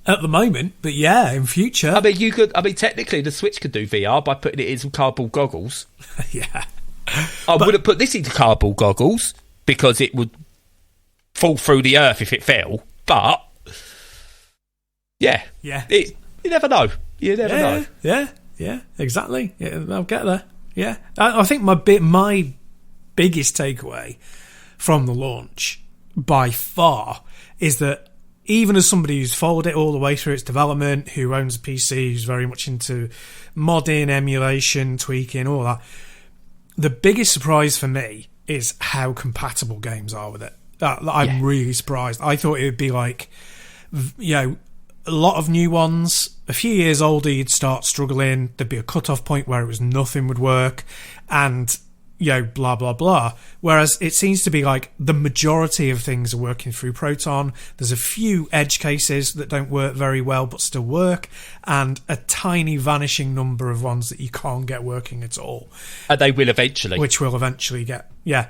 At the moment, but yeah, in future.
I mean, technically the Switch could do VR by putting it in some cardboard goggles.
Yeah.
I wouldn't put this into cardboard goggles because it would fall through the earth if it fell. But yeah. You never know. You never know.
Yeah, exactly. Yeah, they'll get there. Yeah, I think my biggest takeaway from the launch by far is that even as somebody who's followed it all the way through its development, who owns a PC, who's very much into modding, emulation, tweaking, all that, the biggest surprise for me is how compatible games are with it. I'm really surprised. I thought it would be like, a lot of new ones, a few years older, you'd start struggling. There'd be a cut-off point where it was nothing would work, and blah blah blah. Whereas it seems to be like the majority of things are working through Proton. There's a few edge cases that don't work very well but still work, and a tiny vanishing number of ones that you can't get working at all.
And they will eventually.
Which will eventually get, yeah.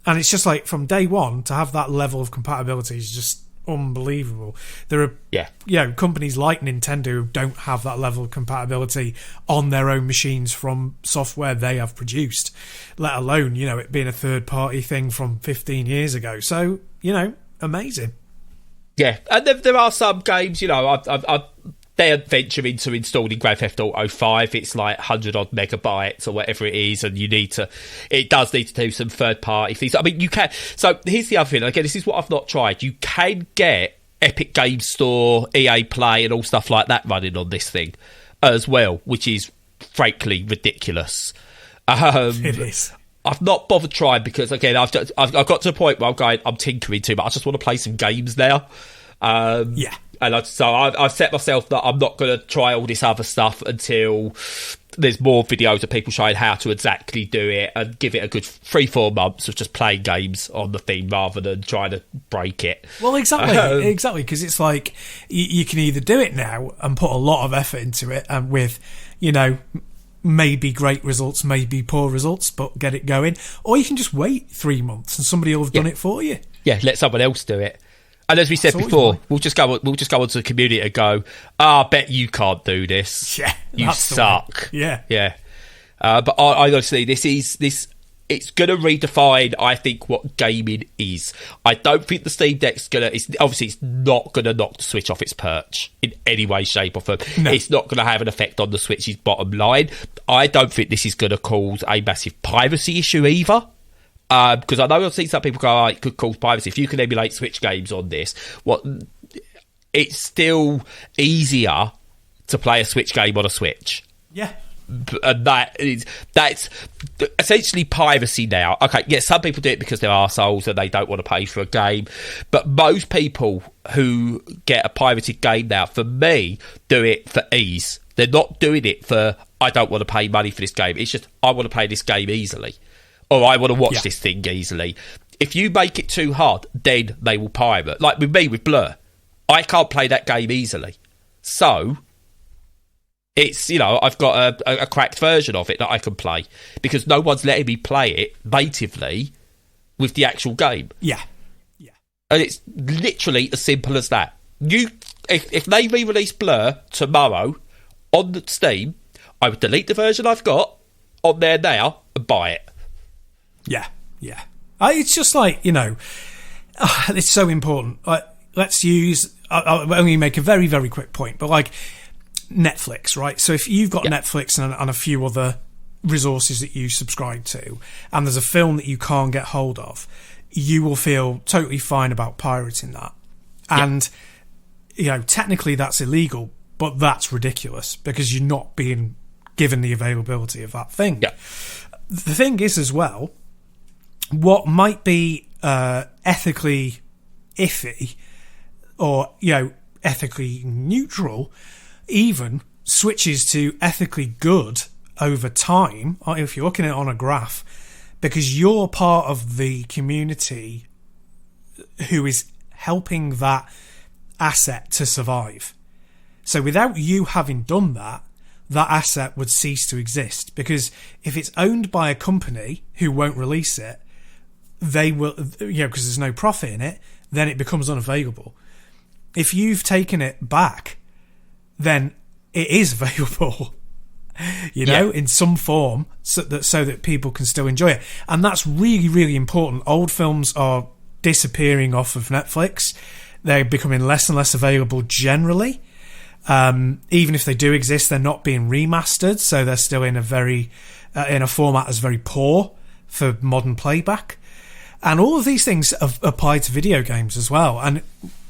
And it's just like from day one to have that level of compatibility is just unbelievable. There are companies like Nintendo who don't have that level of compatibility on their own machines from software they have produced, let alone it being a third party thing from 15 years ago. So amazing.
Yeah, and there are some games they venture into installing Grand Theft Auto 5. It's like 100 odd megabytes or whatever it is, and it does need to do some third party things. I mean, you can. So here's the other thing. Again, this is what I've not tried. You can get Epic Games Store, EA Play, and all stuff like that running on this thing as well, which is frankly ridiculous.
It is.
I've not bothered trying because again, I've got to a point where I'm tinkering too much. I just want to play some games now. And I've set myself that I'm not going to try all this other stuff until there's more videos of people showing how to exactly do it, and give it a good 3-4 months of just playing games on the theme rather than trying to break it.
Well, exactly, because it's like you can either do it now and put a lot of effort into it, and with, maybe great results, maybe poor results, but get it going, or you can just wait 3 months and somebody will have done it for you.
Yeah, let someone else do it. And as we said before, we'll just go onto the community and go, I bet you can't do this.
Yeah,
you suck.
Yeah.
But I honestly, it's going to redefine, I think, what gaming is. I don't think the Steam Deck's it's not going to knock the Switch off its perch in any way, shape or form. No. It's not going to have an effect on the Switch's bottom line. I don't think this is going to cause a massive piracy issue either. Because I know I've seen some people go, it could cause piracy. If you can emulate Switch games on this, it's still easier to play a Switch game on a Switch.
Yeah.
And that's essentially piracy now. Okay, yeah, some people do it because they're arseholes and they don't want to pay for a game. But most people who get a pirated game now, for me, do it for ease. They're not doing it for, I don't want to pay money for this game. It's just, I want to play this game easily. Or I want to watch this thing easily. If you make it too hard, then they will pirate. Like with me, with Blur. I can't play that game easily. So, it's, I've got a cracked version of it that I can play. Because no one's letting me play it natively with the actual game.
Yeah.
And it's literally as simple as that. If they re-release Blur tomorrow on the Steam, I would delete the version I've got on there now and buy it.
Yeah. It's just like, it's so important. Let's use, I'll only make a very, very quick point, but like Netflix, right? So if you've got Netflix and a few other resources that you subscribe to, and there's a film that you can't get hold of, you will feel totally fine about pirating that. And, technically that's illegal, but that's ridiculous because you're not being given the availability of that thing.
Yeah.
The thing is as well, what might be ethically iffy or, ethically neutral even switches to ethically good over time, if you're looking at it on a graph, because you're part of the community who is helping that asset to survive. So without you having done that asset would cease to exist, because if it's owned by a company who won't release it, they will, because there's no profit in it, then it becomes unavailable. If you've taken it back, then it is available, in some form, so that people can still enjoy it. And that's really, really important. Old films are disappearing off of Netflix. They're becoming less and less available generally. Even if they do exist, they're not being remastered, so they're still in a format that's very poor for modern playback. And all of these things apply to video games as well. And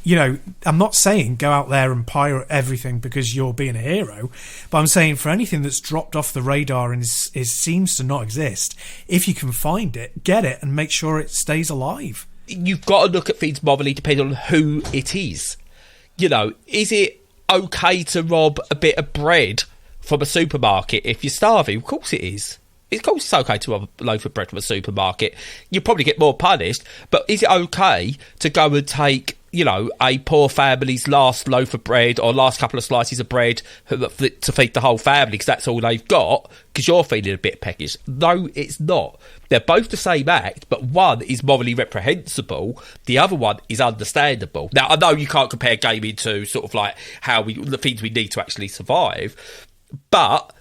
I'm not saying go out there and pirate everything because you're being a hero, but I'm saying for anything that's dropped off the radar and seems to not exist, if you can find it, get it and make sure it stays alive.
You've got to look at things morally depending on who it is. Is it okay to rob a bit of bread from a supermarket if you're starving? Of course it is. Of course it's okay to rob a loaf of bread from a supermarket. You'll probably get more punished, but is it okay to go and take, you know, a poor family's last loaf of bread or last couple of slices of bread to feed the whole family because that's all they've got because you're feeling a bit peckish? No, it's not. They're both the same act, but one is morally reprehensible, the other one is understandable. Now, I know you can't compare gaming to sort of like the things we need to actually survive, but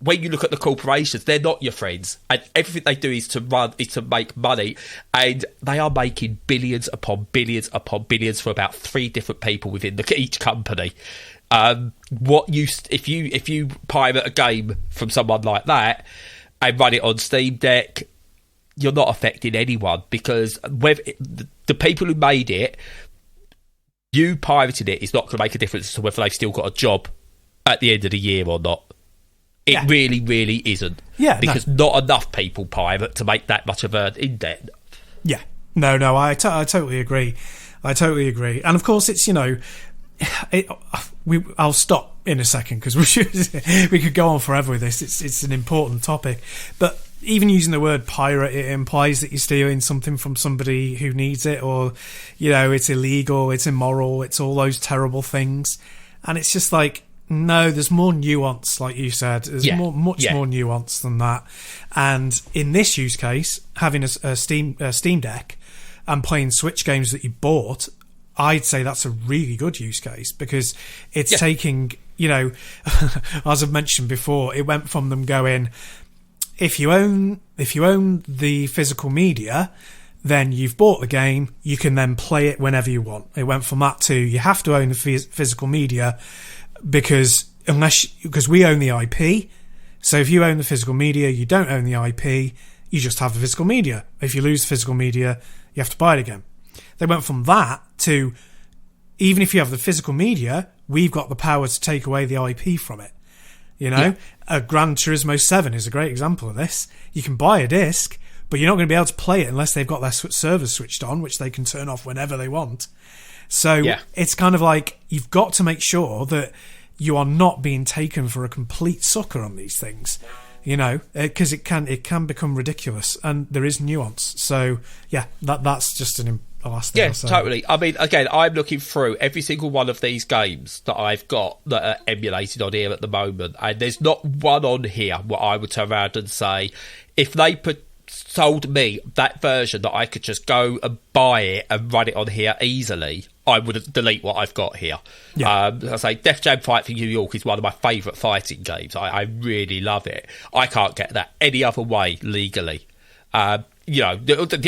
when you look at the corporations, they're not your friends, and everything they do is to make money, and they are making billions upon billions upon billions for about 3 different people within each company. If you pirate a game from someone like that and run it on Steam Deck, you're not affecting anyone because the people who made it, you pirating it is not going to make a difference as to whether they've still got a job at the end of the year or not. It really, really isn't. Yeah, because not enough people pirate to make that much of an indent.
Yeah, no, I totally agree. And of course, it's, you know, I'll stop in a second because we could go on forever with this. It's an important topic, but even using the word pirate, it implies that you're stealing something from somebody who needs it, or, you know, it's illegal, it's immoral, it's all those terrible things, and it's just like, no, there's more nuance, like you said. There's much more nuance than that. And in this use case, having a Steam Deck and playing Switch games that you bought, I'd say that's a really good use case because it's taking, you know, as I've mentioned before, it went from them going, if you own the physical media, then you've bought the game, you can then play it whenever you want. It went from that to you have to own the physical media because we own the IP. So if you own the physical media, you don't own the IP, you just have the physical media. If you lose the physical media, you have to buy it again. They went from that to, even if you have the physical media, we've got the power to take away the IP from it. You know, Gran Turismo 7 is a great example of this. You can buy a disc, but you're not going to be able to play it unless they've got their servers switched on, which they can turn off whenever they want. So it's kind of like you've got to make sure that you are not being taken for a complete sucker on these things, you know, because it can become ridiculous, and there is nuance. So that's just the last thing.
Yeah, totally. I mean, again, I'm looking through every single one of these games that I've got that are emulated on here at the moment, and there's not one on here where I would turn around and say, if they sold me that version that I could just go and buy it and run it on here easily, I would delete what I've got here. I say Def Jam Fight for New York is one of my favourite fighting games. I really love it. I can't get that any other way legally. You know,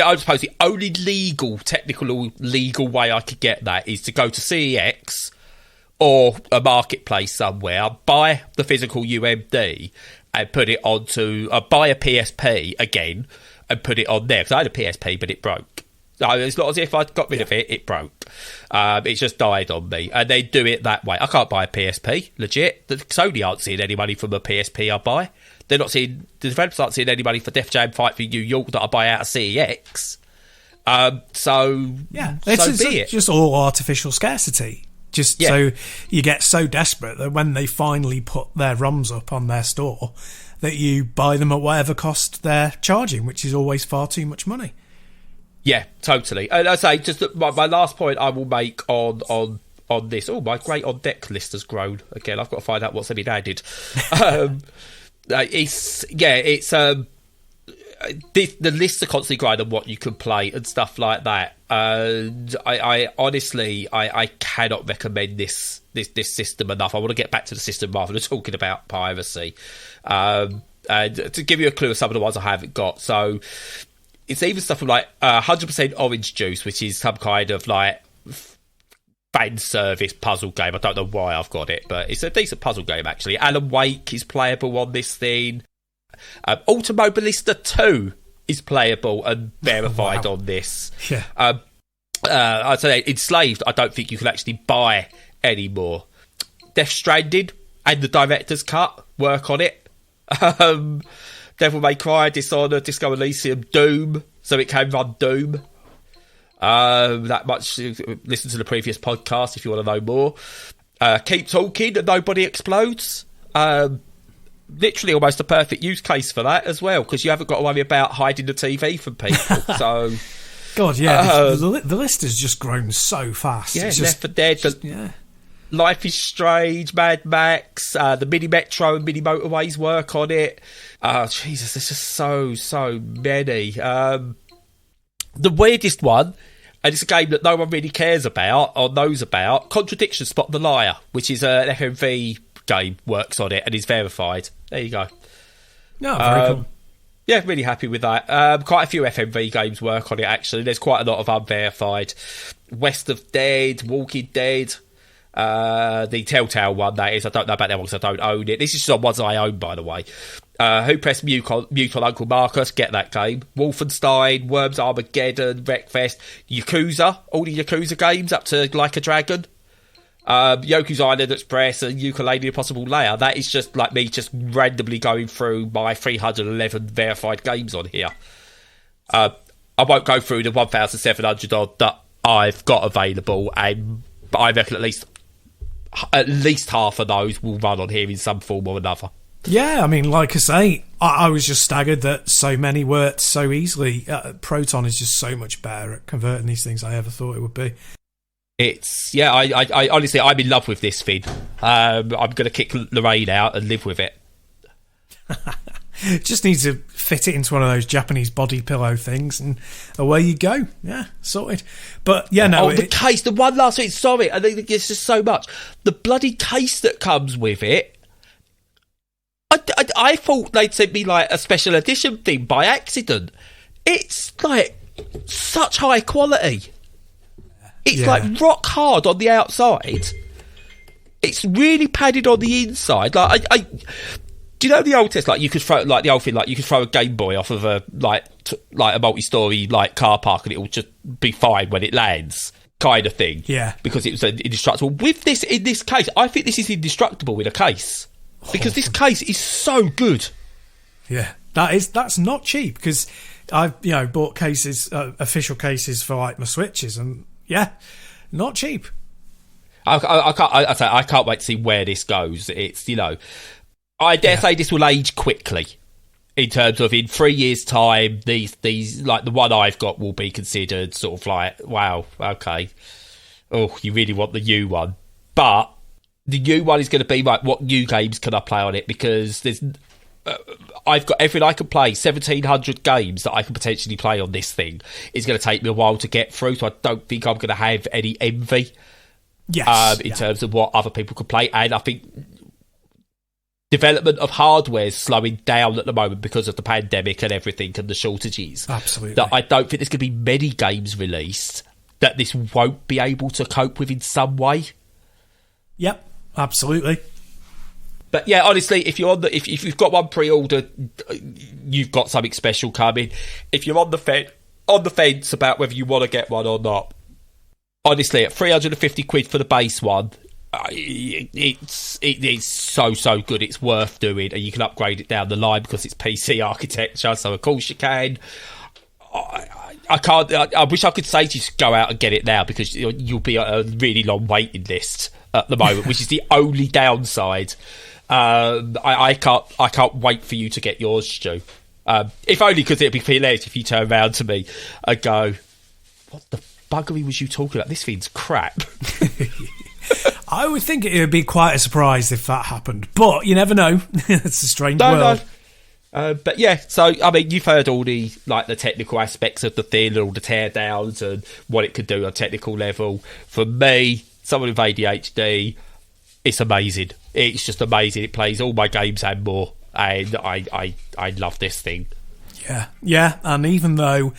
I suppose the only legal way I could get that is to go to CEX or a marketplace somewhere, buy the physical UMD and put it onto, buy a PSP again and put it on there. Because I had a PSP, but it broke. So it's not as if I got rid of it, it broke. It just died on me. And they do it that way. I can't buy a PSP, legit. Sony aren't seeing any money from a PSP I buy. They're not seeing, the developers aren't seeing any money for Def Jam Fight for New York that I buy out of CEX.
It's just all artificial scarcity. So you get so desperate that when they finally put their ROMs up on their store, that you buy them at whatever cost they're charging, which is always far too much money.
Yeah, totally. And I say, just my last point I will make on this. Oh, my great on deck list has grown again. I've got to find out what's been added. The lists are constantly growing on what you can play and stuff like that. I honestly cannot recommend this system enough. I want to get back to the system rather than talking about piracy. And to give you a clue of some of the ones I haven't got, so it's even stuff from like 100% Orange Juice, which is some kind of like fan service puzzle game. I don't know why I've got it, but it's a decent puzzle game actually. Alan Wake is playable on this thing. Automobilista 2 is playable and verified on this. I'd say Enslaved I don't think you can actually buy anymore. Death Stranding and the director's cut work on it. Devil May Cry, Dishonored, Disco Elysium, Doom, so it can run Doom. That much, listen to the previous podcast if you want to know more. Keep talking and nobody explodes. Literally almost a perfect use case for that as well, because you haven't got to worry about hiding the TV from people. So,
God, yeah, the list has just grown so fast.
Yeah,
it's
Left 4 Dead, Life is Strange, Mad Max, the Mini Metro and Mini Motorways work on it. Jesus, there's just so many. The weirdest one, and it's a game that no one really cares about or knows about, Contradiction Spot the Liar, which is an FMV game, works on it and is verified. There you go.
No, very cool.
Yeah, really happy with that. Quite a few FMV games work on it, actually. There's quite a lot of unverified. West of Dead, Walking Dead, the Telltale one, that is. I don't know about that one because I don't own it. This is just on ones I own, by the way. Who Pressed Mute on Uncle Marcus? Get that game. Wolfenstein, Worms Armageddon, Wreckfest, Yakuza, all the Yakuza games up to Like a Dragon. Yoku's Island Express and Ukulele Impossible Layer. That is just like me just randomly going through my 311 verified games on here. I won't go through the 1,700 odd that I've got available, and I reckon at least half of those will run on here in some form or another.
Yeah, I mean, like I say, I was just staggered that so many worked so easily. Proton is just so much better at converting these things than I ever thought it would be.
It's, yeah, I honestly, I'm in love with this thing. I'm going to kick Lorraine out and live with it.
Just need to fit it into one of those Japanese body pillow things and away you go. Yeah, sorted. But yeah, no.
The case, the one last thing, sorry, I think it's just so much. The bloody case that comes with it, I thought they'd sent me like a special edition thing by accident. It's like such high quality. It's like rock hard on the outside. It's really padded on the inside. Like do you know the old test? Like you could throw like the old thing, like you could throw a Game Boy off of a like a multi-story like car park and it will just be fine when it lands, kind of thing.
Yeah,
because it was indestructible. With this, in this case, I think this is indestructible in a case because this case is so good.
Yeah, that's not cheap because I've bought cases, official cases for like my Switches and. Yeah, not cheap.
I can't wait to see where this goes. It's, I dare say this will age quickly in terms of in 3 years' time, these like the one I've got will be considered sort of like, wow, okay. Oh, you really want the new one. But the new one is going to be like, what new games can I play on it? Because there's... I've got everything I can play, 1,700 games that I can potentially play on this thing. It's going to take me a while to get through, so I don't think I'm going to have any envy in terms of what other people can play. And I think development of hardware is slowing down at the moment because of the pandemic and everything and the shortages.
Absolutely.
That I don't think there's going to be many games released that this won't be able to cope with in some way.
Yep, absolutely.
But yeah, honestly, if you're if you've got one pre-order, you've got something special coming. If you're on the fence about whether you want to get one or not, honestly, at 350 quid for the base one, it's so good. It's worth doing, and you can upgrade it down the line because it's PC architecture. So of course you can. I can't. I wish I could say to you to go out and get it now because you'll be on a really long waiting list at the moment, which is the only downside. I can't wait for you to get yours, Stu. If only because it'd be hilarious if you turn around to me and go, "What the buggery was you talking about? This thing's crap."
I would think it would be quite a surprise if that happened, but you never know. It's a strange world.
No. But yeah, so I mean, you've heard all the technical aspects of the thing, all the teardowns and what it could do on a technical level. For me, someone with ADHD, it's amazing. It's just amazing. It plays all my games and more, and I love this thing. Yeah, and even though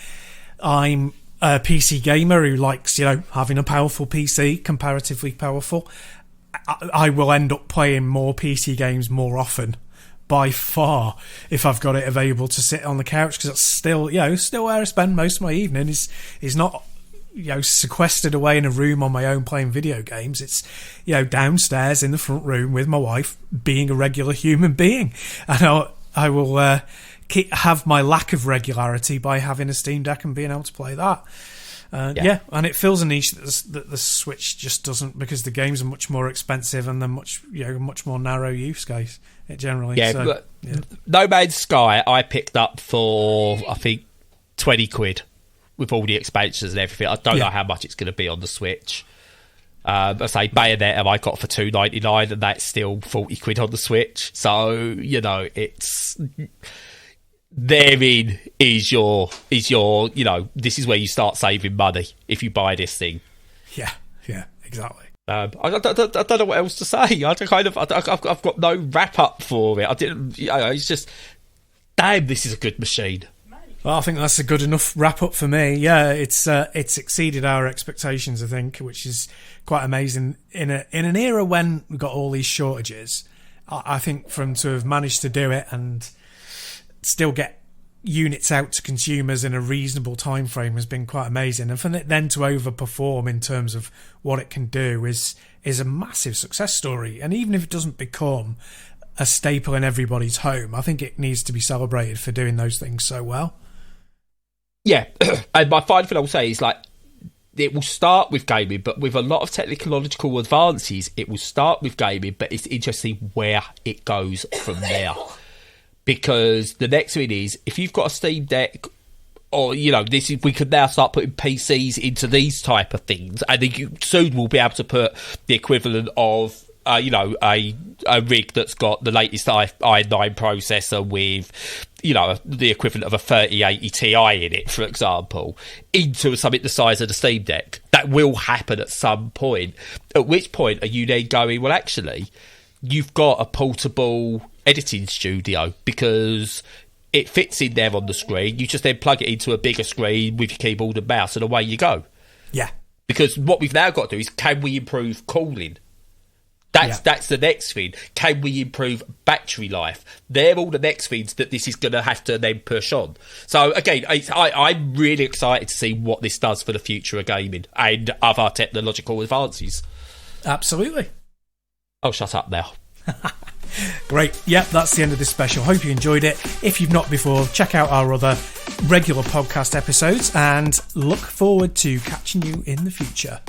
I'm a PC gamer who likes, having a powerful PC, comparatively powerful, I will end up playing more PC games more often, by far, if I've got it available to sit on the couch, because it's still where I spend most of my evening is not sequestered away in a room on my own playing video games. It's downstairs in the front room with my wife, being a regular human being, and I will have my lack of regularity by having a Steam Deck and being able to play that.
And it fills a niche that the Switch just doesn't, because the games are much more expensive and they're much more narrow use case. It generally,
No Man's Sky I picked up for I think £20 with all the expansions and everything. I don't know how much it's going to be on the Switch. I say Bayonetta I got for £2.99 and that's still £40 on the Switch. So it's. Therein is your this is where you start saving money if you buy this thing.
Yeah, exactly.
I don't know what else to say. I've got no wrap up for it. I didn't. It's just, damn, this is a good machine.
Well, I think that's a good enough wrap up for me. Yeah, it's exceeded our expectations, I think, which is quite amazing in an era when we've got all these shortages. I think for them to have managed to do it and still get units out to consumers in a reasonable time frame has been quite amazing, and for it then to overperform in terms of what it can do is a massive success story. And even if it doesn't become a staple in everybody's home, I think it needs to be celebrated for doing those things so well.
Yeah, and my final thing I'll say is, like, it will start with gaming, but with a lot of technological advances, it will start with gaming, but it's interesting where it goes from there. Because the next thing is, if you've got a Steam Deck, or we could now start putting PCs into these type of things, and then soon we'll be able to put the equivalent of a rig that's got the latest i9 processor with the equivalent of a 3080 Ti in it, for example, into something the size of the Steam Deck. That will happen at some point. At which point are you then going, well, actually, you've got a portable editing studio, because it fits in there on the screen. You just then plug it into a bigger screen with your keyboard and mouse, and away you go.
Yeah.
Because what we've now got to do is, can we improve cooling? That's the next thing. Can we improve battery life? They're all the next things that this is going to have to then push on. So again, I'm really excited to see what this does for the future of gaming and other technological advances.
Absolutely.
Oh, shut up now.
Great. Yep, that's the end of this special. Hope you enjoyed it. If you've not before, check out our other regular podcast episodes and look forward to catching you in the future.